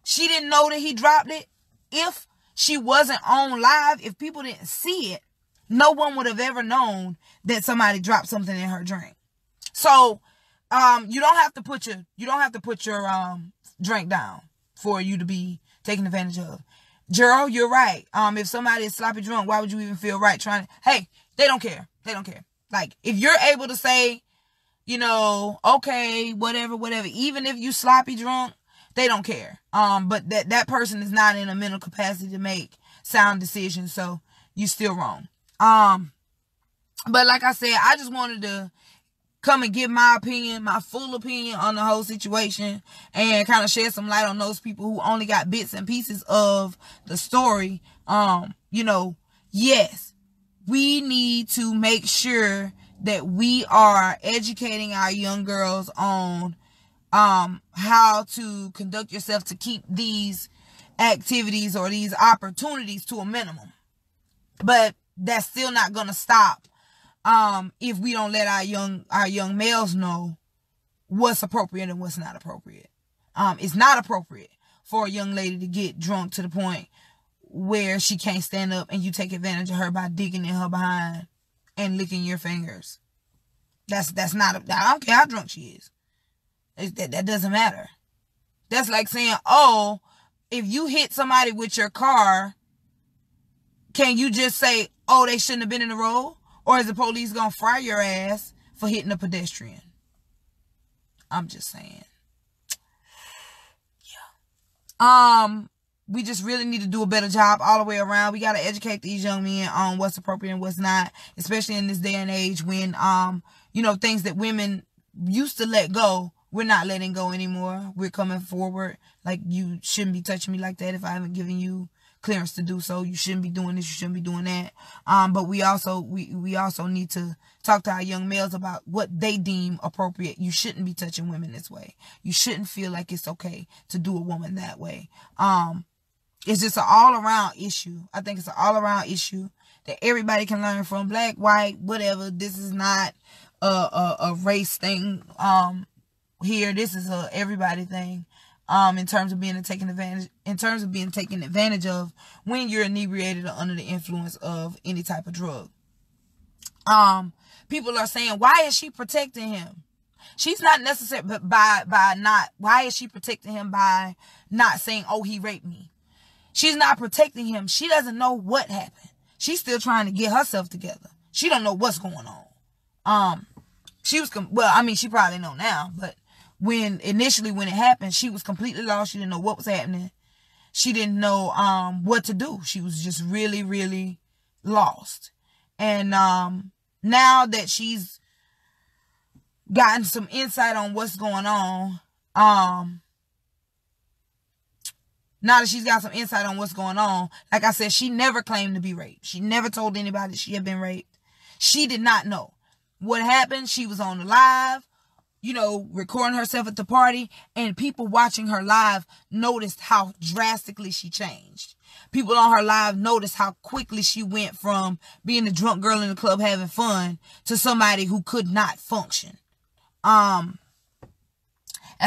she didn't know that he dropped it. If she wasn't on live, if people didn't see it, no one would have ever known that somebody dropped something in her drink. So, you don't have to put your drink down for you to be taken advantage of. Gerald, you're right. If somebody is sloppy drunk, why would you even feel right hey, they don't care. They don't care. Like, if you're able to say, okay, whatever, even if you sloppy drunk, they don't care. But that person is not in a mental capacity to make sound decisions, so you still wrong. But like I said, I just wanted to come and give my opinion, my full opinion on the whole situation, and kind of shed some light on those people who only got bits and pieces of the story. Yes, we need to make sure that we are educating our young girls on how to conduct yourself to keep these activities or these opportunities to a minimum. But that's still not going to stop if we don't let our young males know what's appropriate and what's not appropriate. It's not appropriate for a young lady to get drunk to the point where she can't stand up and you take advantage of her by digging in her behind and licking your fingers. That's not, I don't care how drunk she is. That doesn't matter. That's like saying, oh, if you hit somebody with your car, can you just say, oh, they shouldn't have been in the road? Or is the police going to fry your ass for hitting a pedestrian? I'm just saying. Yeah. We just really need to do a better job all the way around. We got to educate these young men on what's appropriate and what's not, especially in this day and age when, things that women used to let go, we're not letting go anymore. We're coming forward. Like, you shouldn't be touching me like that if I haven't given you clearance to do so. You shouldn't be doing this. You shouldn't be doing that. But we also need to talk to our young males about what they deem appropriate. You shouldn't be touching women this way. You shouldn't feel like it's okay to do a woman that way. It's just an all-around issue. I think it's an all-around issue that everybody can learn from. Black, white, whatever. This is not a race thing here. This is a everybody thing. In terms of being taken advantage of when you're inebriated or under the influence of any type of drug. People are saying, why is she protecting him? She's not necessary, but why is she protecting him by not saying, oh, he raped me? She's not protecting him. She doesn't know what happened. She's still trying to get herself together. She don't know what's going on. She probably know now, but when it happened, she was completely lost. She didn't know what was happening. She didn't know what to do. She was just really, really lost. And now that she's gotten some insight on what's going on, like I said, she never claimed to be raped. She never told anybody she had been raped. She did not know what happened. She was on the live, recording herself at the party, and people watching her live noticed how drastically she changed. People on her live noticed how quickly she went from being a drunk girl in the club having fun to somebody who could not function. As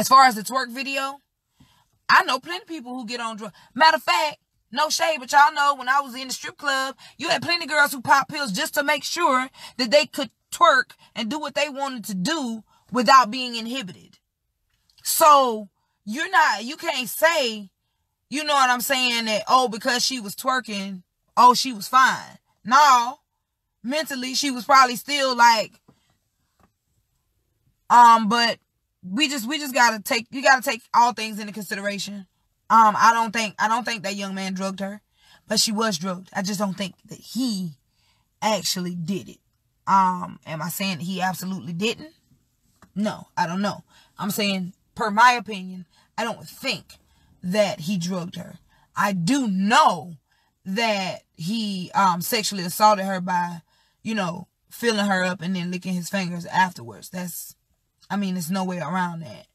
far as the twerk video, I know plenty of people who get on drugs. Matter of fact, no shade, but y'all know when I was in the strip club, you had plenty of girls who popped pills just to make sure that they could twerk and do what they wanted to do without being inhibited. So you can't say, you know what I'm saying, that, oh, because she was twerking, oh, she was fine. No, mentally she was probably still like, but we just gotta take all things into consideration. I don't think that young man drugged her, but she was drugged. I just don't think that he actually did it. Am I saying that he absolutely didn't? No, I don't know. I'm saying, per my opinion, I don't think that he drugged her. I do know that he sexually assaulted her by, filling her up and then licking his fingers afterwards. I mean, there's no way around that.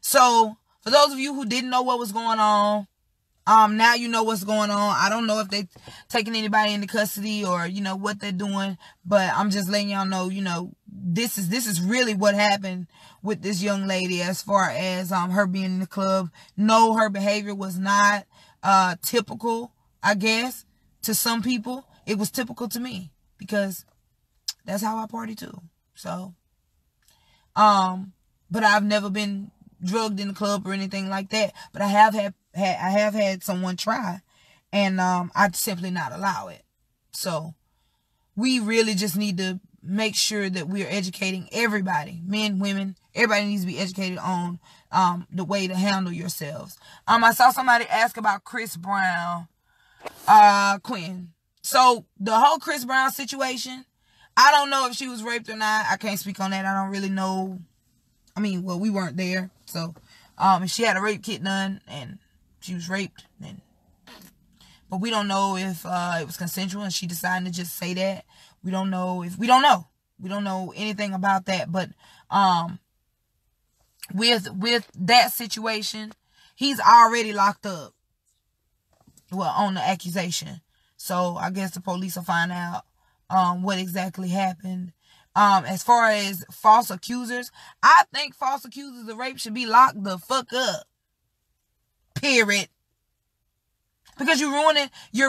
So, for those of you who didn't know what was going on, now you know what's going on. I don't know if they taking anybody into custody or, you know, what they're doing. But I'm just letting y'all know, you know, this is really what happened with this young lady as far as her being in the club. No, her behavior was not typical, I guess, to some people. It was typical to me because that's how I party too. So, but I've never been drugged in the club or anything like that. But I have had someone try, and I'd simply not allow it. So we really just need to make sure that we're educating everybody, men, women. Everybody needs to be educated on the way to handle yourselves. I saw somebody ask about Chris Brown, Quinn. So the whole Chris Brown situation, I don't know if she was raped or not. I can't speak on that. I don't really know. I mean, well, we weren't there. So if she had a rape kit done and she was raped, but we don't know if it was consensual and she decided to just say that. We don't know. We don't know anything about that. But with that situation, he's already locked up. Well, on the accusation. So I guess the police will find out what exactly happened. As far as false accusers, I think false accusers of rape should be locked the fuck up. Period. Because you're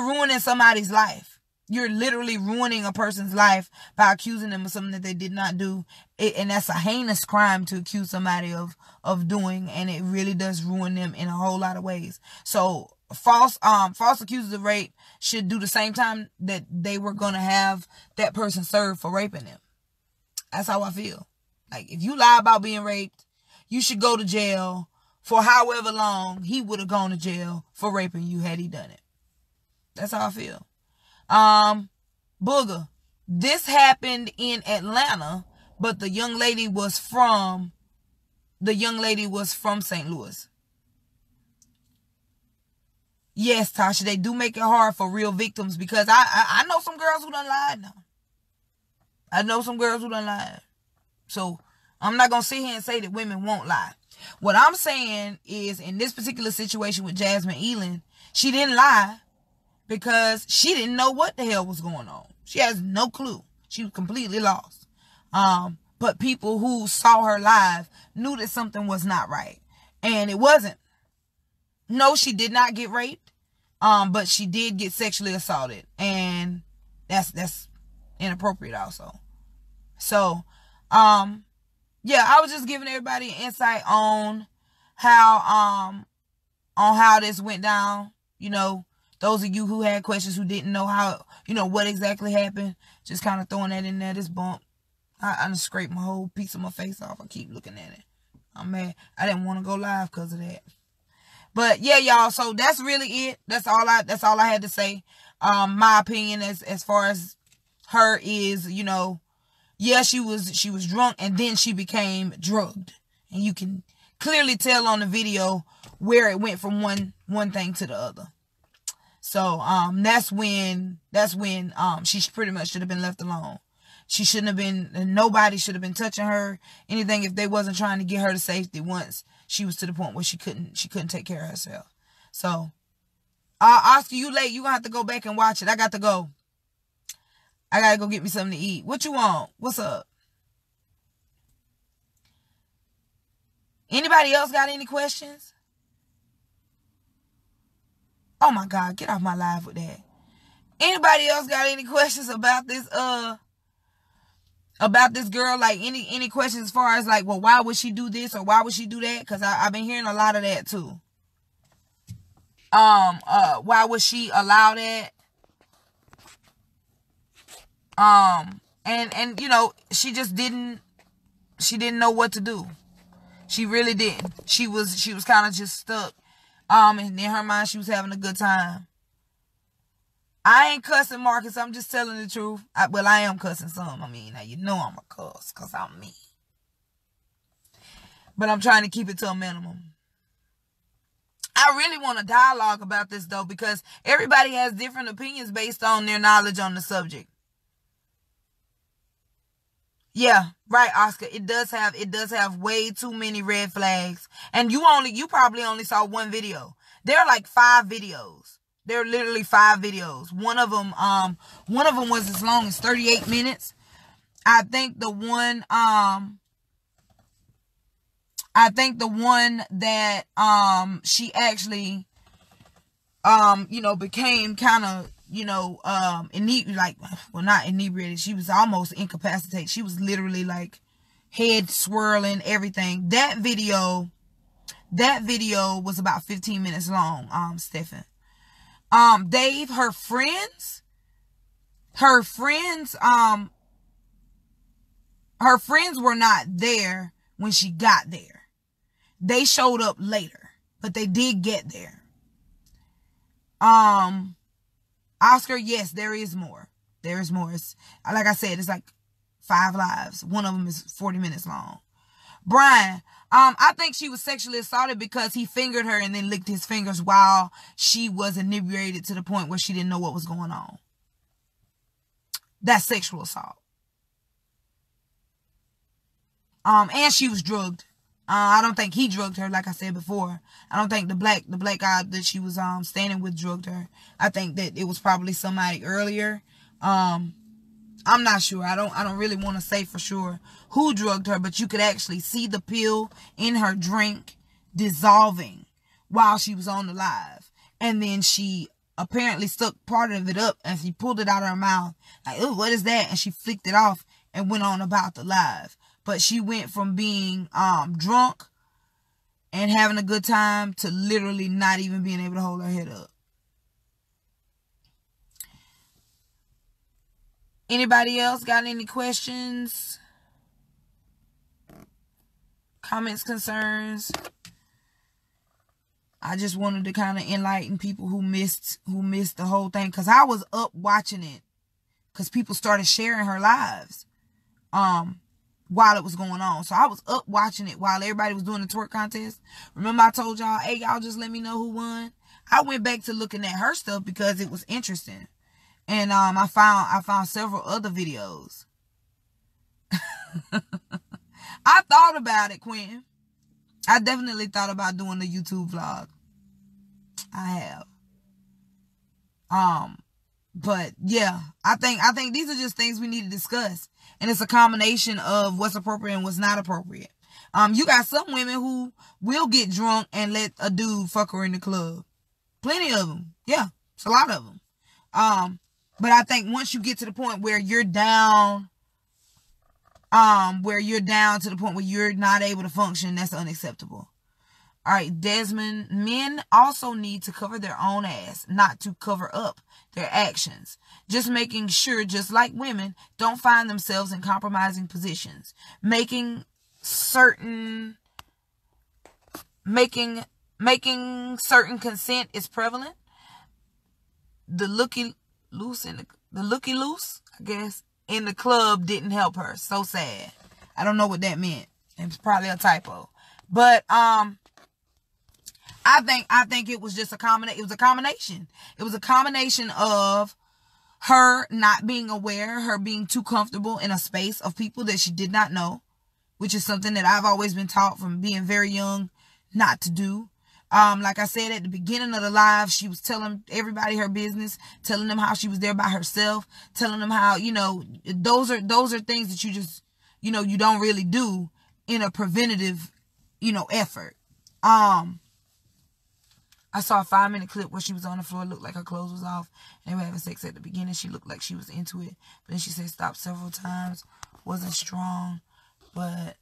ruining somebody's life. You're literally ruining a person's life by accusing them of something that they did not do. And that's a heinous crime to accuse somebody of doing. And it really does ruin them in a whole lot of ways. So false accusers of rape should do the same time that they were going to have that person served for raping them. That's how I feel. Like, if you lie about being raped, you should go to jail for however long he would have gone to jail for raping you had he done it. That's how I feel. Booger. This happened in Atlanta, but the young lady was from St. Louis. Yes, Tasha, they do make it hard for real victims because I know some girls who done lied now. I know some girls who done lied. So I'm not going to sit here and say that women won't lie. What I'm saying is, in this particular situation with Jasmine Eiland, she didn't lie because she didn't know what the hell was going on. She has no clue. She was completely lost. But people who saw her live knew that something was not right. And it wasn't. No, she did not get raped. But she did get sexually assaulted. And that's inappropriate also. So, yeah, I was just giving everybody an insight on how this went down. You know, those of you who had questions, who didn't know how, you know, what exactly happened, just kind of throwing that in there, this bump. I just scraped my whole piece of my face off. I keep looking at it. I'm mad. I didn't want to go live because of that. But yeah, y'all, so that's really it. That's all I had to say. My opinion as far as her is, you know, yeah, she was drunk and then she became drugged. And you can clearly tell on the video where it went from one thing to the other. So, that's when she pretty much should have been left alone. She shouldn't have been, nobody should have been touching her, anything, if they wasn't trying to get her to safety once she was to the point where she couldn't take care of herself. So, Oscar, you late. You gonna have to go back and watch it. I got to go. I gotta go get me something to eat. What you want? What's up? Anybody else got any questions? Oh my God, get off my live with that. Anybody else got any questions about this girl? Like any questions as far as like, well, why would she do this or why would she do that? Because I've been hearing a lot of that too. Why would she allow that? And you know, she didn't know what to do. She really didn't. She was kind of just stuck. And in her mind, she was having a good time. I ain't cussing, Marcus. I'm just telling the truth. I am cussing some. I mean, now you know I'm a cuss because I'm me. But I'm trying to keep it to a minimum. I really want to dialogue about this, though, because everybody has different opinions based on their knowledge on the subject. Yeah, right, Oscar. It does have way too many red flags. And you probably only saw one video. There are like 5 videos. There are literally 5 videos. One of them was as long as 38 minutes. I think the one that she actually became kind of not inebriated. She was almost incapacitated. She was literally like head swirling, everything. That video was about 15 minutes long, Stephen. Dave, her friends were not there when she got there. They showed up later, but they did get there. Oscar, yes, there is more. There is more. It's, like I said, it's like 5 lives. One of them is 40 minutes long. Brian, I think she was sexually assaulted because he fingered her and then licked his fingers while she was inebriated to the point where she didn't know what was going on. That's sexual assault. And she was drugged. I don't think he drugged her, like I said before. I don't think the black guy that she was standing with drugged her. I think that it was probably somebody earlier. I'm not sure. I don't really want to say for sure who drugged her, but you could actually see the pill in her drink dissolving while she was on the live. And then she apparently stuck part of it up and she pulled it out of her mouth. Like, oh, what is that? And she flicked it off and went on about the live. But she went from being drunk and having a good time to literally not even being able to hold her head up. Anybody else got any questions? Comments, concerns? I just wanted to kind of enlighten people who missed the whole thing. Because I was up watching it. Because people started sharing her lives. While it was going on. So I was up watching it while everybody was doing the twerk contest. Remember I told y'all, hey, y'all just let me know who won? I went back to looking at her stuff because it was interesting. And I found several other videos. I thought about it, Quentin. I definitely thought about doing the YouTube vlog. I have. But yeah, I think these are just things we need to discuss. And it's a combination of what's appropriate and what's not appropriate. You got some women who will get drunk and let a dude fuck her in the club. Plenty of them. Yeah, it's a lot of them. But I think once you get to the point where you're down, to the point where you're not able to function, that's unacceptable. All right, Desmond, men also need to cover their own ass, not to cover up their actions. Just making sure, just like women, don't find themselves in compromising positions. Making certain consent is prevalent. The looky loose, I guess, in the club didn't help her. So sad. I don't know what that meant. It was probably a typo. But I think it was just a combination. It was a combination. It was a combination of her not being aware, her being too comfortable in a space of people that she did not know, which is something that I've always been taught from being very young not to do. Like I said at the beginning of the live, she was telling everybody her business, telling them how she was there by herself, telling them how, those are things that you just, you don't really do in a preventative, effort. I saw a 5-minute clip where she was on the floor, looked like her clothes was off. They were having sex at the beginning. She looked like she was into it. But then she said stop several times. Wasn't strong. But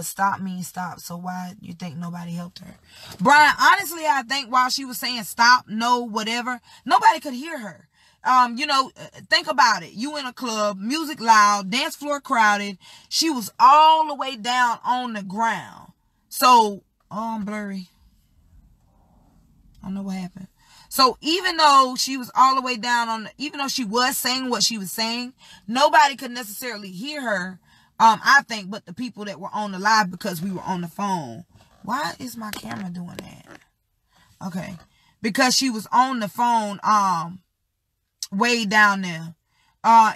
stop means stop. So why you think nobody helped her? Brian, honestly, I think while she was saying stop, no, whatever, nobody could hear her. Think about it. You in a club, music loud, dance floor crowded. She was all the way down on the ground. So, I'm blurry. I don't know what happened. So even though she was all the way down even though she was saying what she was saying, nobody could necessarily hear her. I think, but the people that were on the live because we were on the phone. Why is my camera doing that? Okay. Because she was on the phone, way down there.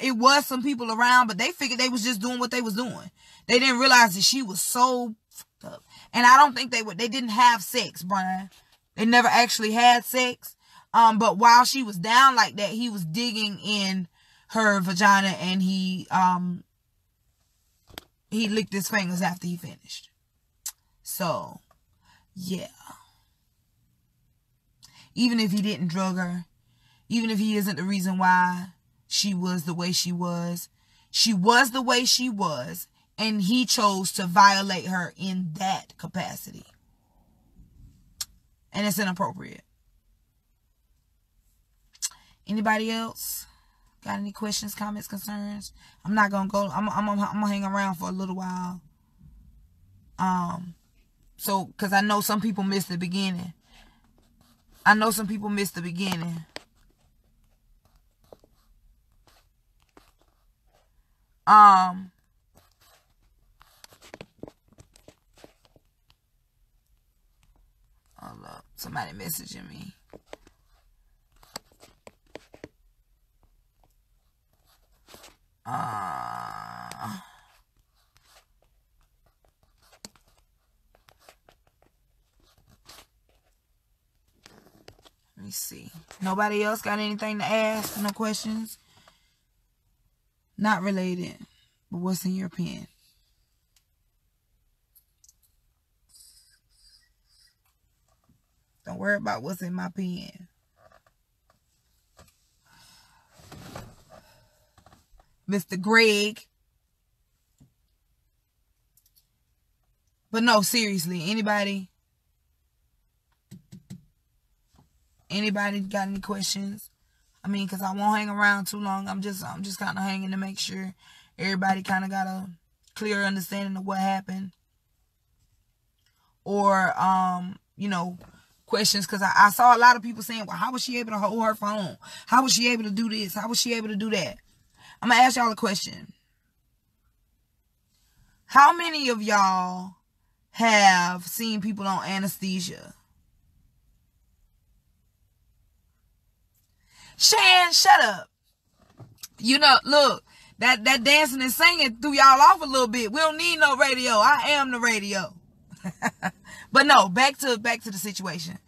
It was some people around, but they figured they was just doing what they was doing. They didn't realize that she was so fucked up. And I don't think they didn't have sex, Brian. They never actually had sex. But while she was down like that, he was digging in her vagina, and he licked his fingers after he finished. So, yeah. Even if he didn't drug her, even if he isn't the reason why she was the way she was the way she was, and he chose to violate her in that capacity. And it's inappropriate. Anybody else got any questions, comments, concerns? I'm not gonna go. I'm gonna hang around for a little while. So, because I know some people missed the beginning. Hold up. Somebody messaging me. Let me see. Nobody else got anything to ask? No questions? Not related. But what's in your pen? Don't worry about what's in my pen. Mr. Greg. But no, seriously, anybody got any questions? I mean, because I won't hang around too long. I'm just kind of hanging to make sure everybody kind of got a clear understanding of what happened. Or, questions, because I saw a lot of people saying, well, how was she able to hold her phone? How was she able to do this? How was she able to do that? I'm going to ask y'all a question. How many of y'all have seen people on anesthesia? Shan, shut up. Look, that dancing and singing threw y'all off a little bit. We don't need no radio. I am the radio. But no, back to the situation.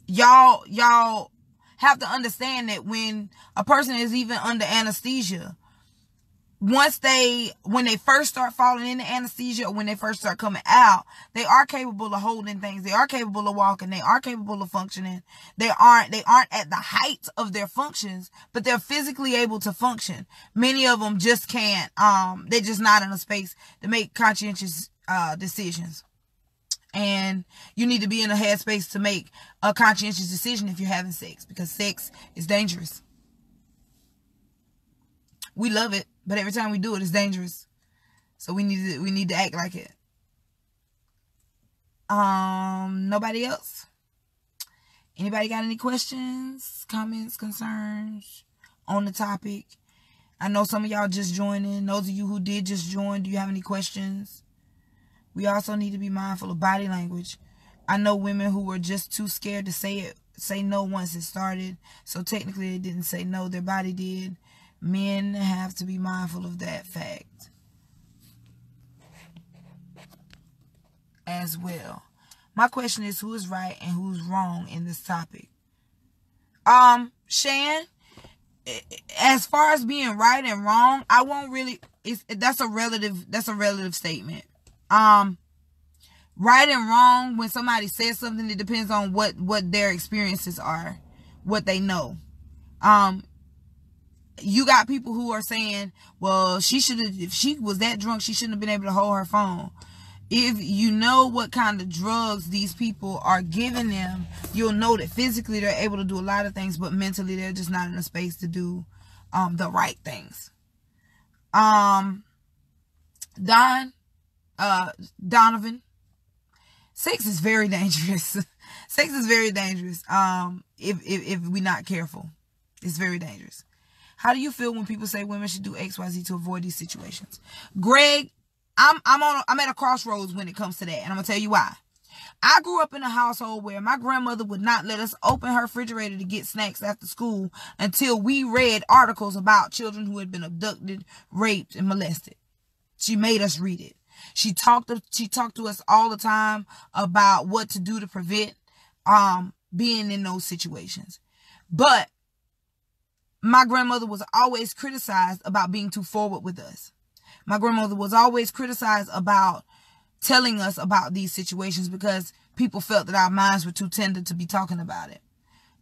Y'all have to understand that when a person is even under anesthesia, when they first start falling into anesthesia, or when they first start coming out, they are capable of holding things. They are capable of walking. They are capable of functioning. They aren't at the height of their functions, but they're physically able to function. Many of them just can't. They're just not in a space to make conscientious decisions. And you need to be in a headspace to make a conscientious decision if you're having sex, because sex is dangerous. We love it, but every time we do it, it's dangerous. So we need to act like it. Nobody else? Anybody got any questions, comments, concerns on the topic? I know some of y'all just joined in. Those of you who did just join, do you have any questions? We also need to be mindful of body language. I know women who were just too scared to say no once it started. So technically they didn't say no, their body did. Men have to be mindful of that fact as well. My question is, who is right and who's wrong in this topic? Shan, as far as being right and wrong, I won't really, that's a relative statement. Right and wrong, when somebody says something, it depends on what their experiences are, what they know. You got people who are saying, well, if she was that drunk, she shouldn't have been able to hold her phone. If you know what kind of drugs these people are giving them, you'll know that physically they're able to do a lot of things, but mentally they're just not in a space to do the right things. Donovan, sex is very dangerous. Sex is very dangerous. If we're not careful, it's very dangerous. How do you feel when people say women should do XYZ to avoid these situations? Greg, I'm at a crossroads when it comes to that, and I'm gonna tell you why. I grew up in a household where my grandmother would not let us open her refrigerator to get snacks after school until we read articles about children who had been abducted, raped, and molested. She made us read it. She talked to us all the time about what to do to prevent being in those situations. But my grandmother was always criticized about being too forward with us. My grandmother was always criticized about telling us about these situations because people felt that our minds were too tender to be talking about it.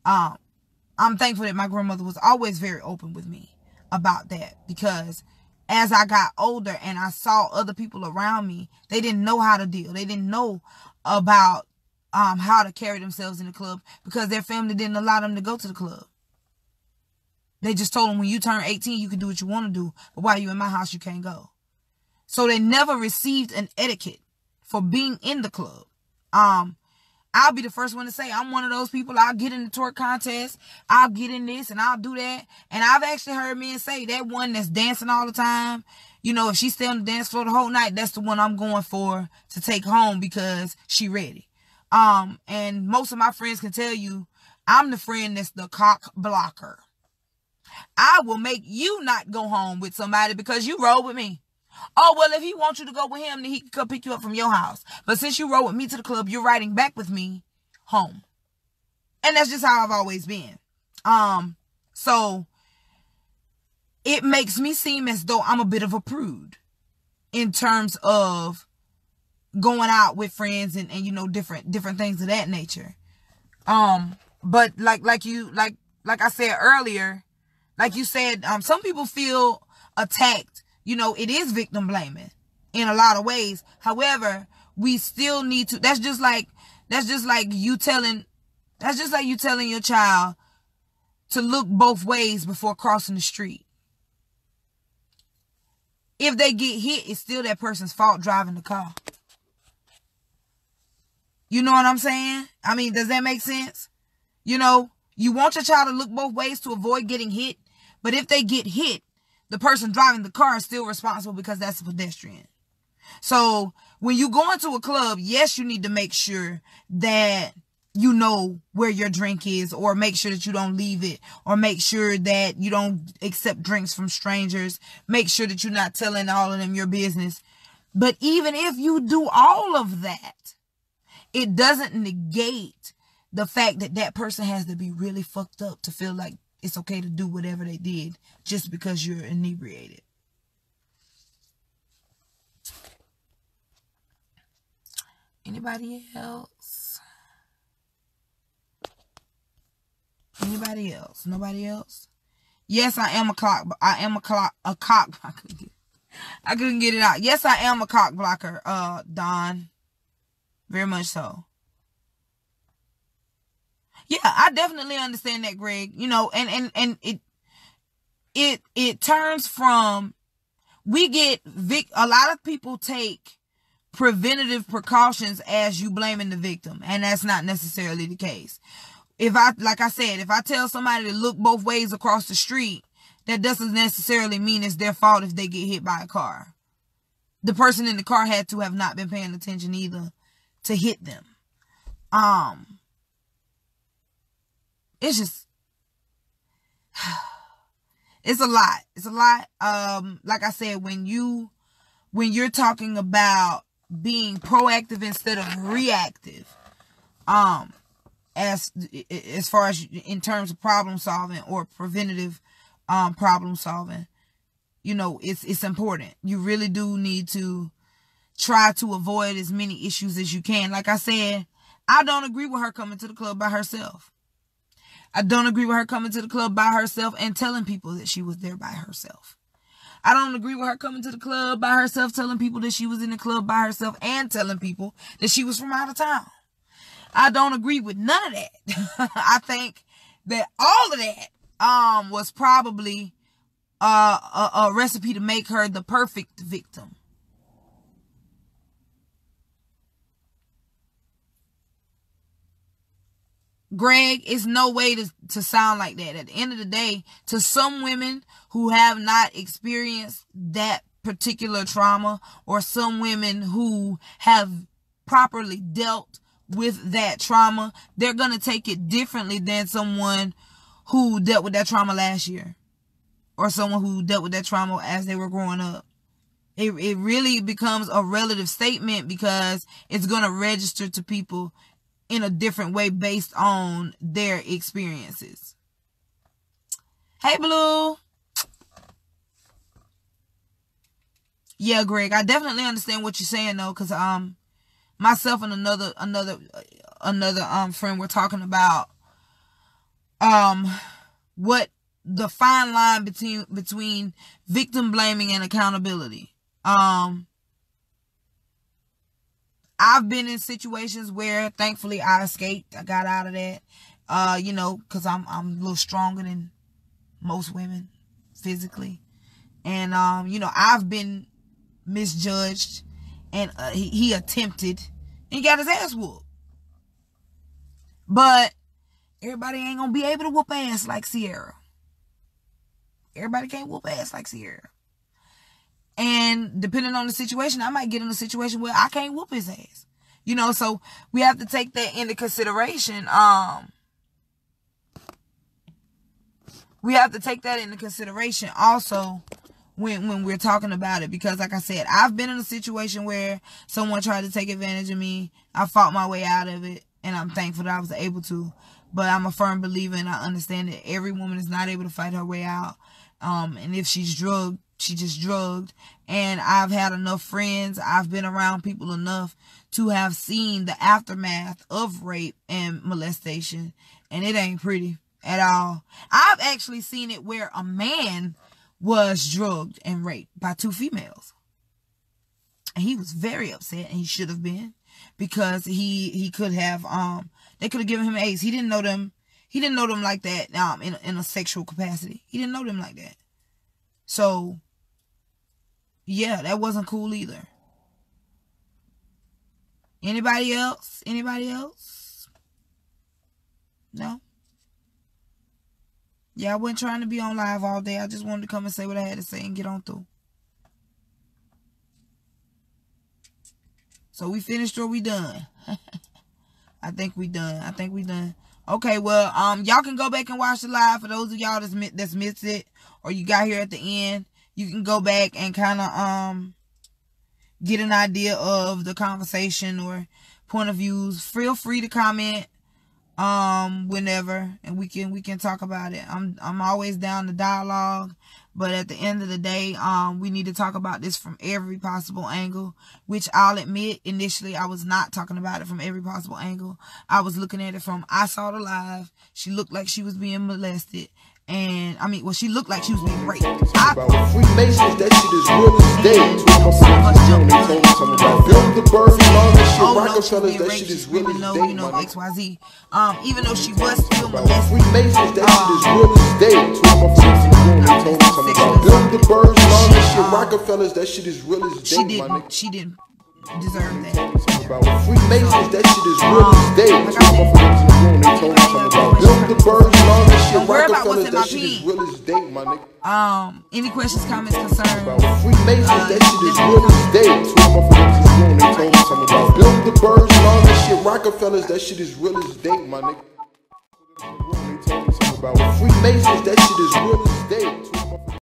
I'm thankful that my grandmother was always very open with me about that, because as I got older and I saw other people around me, they didn't know how to deal. They didn't know about how to carry themselves in the club because their family didn't allow them to go to the club. They just told them when you turn 18, you can do what you want to do, but while you're in my house, you can't go. So they never received an etiquette for being in the club. I'll be the first one to say I'm one of those people. I'll get in the twerk contest. I'll get in this and I'll do that. And I've actually heard men say that one that's dancing all the time, you know, if she stay on the dance floor the whole night, that's the one I'm going for to take home because she ready. And most of my friends can tell you I'm the friend that's the cock blocker. I will make you not go home with somebody because you roll with me. Oh, well, if he wants you to go with him, then he can come pick you up from your house. But since you rode with me to the club, you're riding back with me home. And that's just how I've always been. So it makes me seem as though I'm a bit of a prude in terms of going out with friends and you know, different things of that nature. But like I said earlier, like you said, some people feel attacked. You know, it is victim blaming in a lot of ways. However, we still need to, that's just like you telling your child to look both ways before crossing the street. If they get hit, it's still that person's fault driving the car. You know what I'm saying? I mean, does that make sense? You know, you want your child to look both ways to avoid getting hit, but if they get hit, the person driving the car is still responsible because that's a pedestrian. So when you go into a club, yes, you need to make sure that you know where your drink is, or make sure that you don't leave it, or make sure that you don't accept drinks from strangers. Make sure that you're not telling all of them your business. But even if you do all of that, it doesn't negate the fact that that person has to be really fucked up to feel like it's okay to do whatever they did just because you're inebriated. Anybody else? Anybody else? Nobody else? Yes, I am a cock. I am a cock. I couldn't get it out. Yes, I am a cock blocker, Don. Very much so. Yeah, I definitely understand that, Greg. You know, and it turns from, a lot of people take preventative precautions as you blaming the victim, and that's not necessarily the case. Like I said, if I tell somebody to look both ways across the street, that doesn't necessarily mean it's their fault if they get hit by a car. The person in the car had to have not been paying attention either to hit them. It's just, it's a lot. It's a lot. Like I said, when you're talking about being proactive instead of reactive, as far as in terms of problem solving or preventative, problem solving, you know, it's important. You really do need to try to avoid as many issues as you can. Like I said, I don't agree with her coming to the club by herself. I don't agree with her coming to the club by herself and telling people that she was there by herself. I don't agree with her coming to the club by herself, telling people that she was in the club by herself, and telling people that she was from out of town. I don't agree with none of that. I think that all of that was probably a recipe to make her the perfect victim. Greg, it's no way to sound like that. At the end of the day, to some women who have not experienced that particular trauma, or some women who have properly dealt with that trauma, they're going to take it differently than someone who dealt with that trauma last year, or someone who dealt with that trauma as they were growing up. It really becomes a relative statement because it's going to register to people in a different way based on their experiences. Hey, Blue. Yeah, Greg, I definitely understand what you're saying though, because myself and another friend were talking about what the fine line between victim blaming and accountability. I've been in situations where thankfully I escaped. I got out of that. You know, because I'm a little stronger than most women physically. And you know, I've been misjudged, and he attempted and he got his ass whooped. But everybody ain't gonna be able to whoop ass like Sierra. Everybody can't whoop ass like Sierra. And depending on the situation, I might get in a situation where I can't whoop his ass. You know, so we have to take that into consideration. We have to take that into consideration also when we're talking about it. Because like I said, I've been in a situation where someone tried to take advantage of me. I fought my way out of it, and I'm thankful that I was able to. But I'm a firm believer, and I understand that every woman is not able to fight her way out. And if she's drugged, she just drugged. And I've had enough friends, I've been around people enough to have seen the aftermath of rape and molestation, and it ain't pretty at all. I've actually seen it where a man was drugged and raped by 2 females, and he was very upset, and he should have been, because he could have they could have given him AIDS. He didn't know them like that in a sexual capacity. He didn't know them like that. So yeah, that wasn't cool either. Anybody else? Anybody else? No? Yeah, I wasn't trying to be on live all day. I just wanted to come and say what I had to say and get on through. So we finished or we done? I think we done. Okay, well, y'all can go back and watch the live. For those of y'all that's missed it, or you got here at the end, you can go back and kind of get an idea of the conversation or point of views. Feel free to comment whenever, and we can talk about it. I'm always down to dialogue, but at the end of the day, we need to talk about this from every possible angle, which I'll admit initially I was not talking about it from every possible angle. I was looking at it from, I saw the live, she looked like she was being molested, and I mean, well, she looked like she was being raped. Freemasons, that shit is real as day. Build the bird, all that shit. Rockefellers, that shit is real as day. You know, XYZ. Even though she was still molested. Freemasons, that shit is real as day. Build the birds, all that shit. Rockefellers, that shit is real as day. She didn't deserve that. Freemasons, that shit is real as day. Build the birds, all that shit. Rockefellers, that shit is real as day, my nigga. Any questions, comments, concerns? Freemasons, that shit is real as day. Build the birds, all that shit. Rockefellers, that shit is real as day, my nigga. Freemasons, that shit is real as day.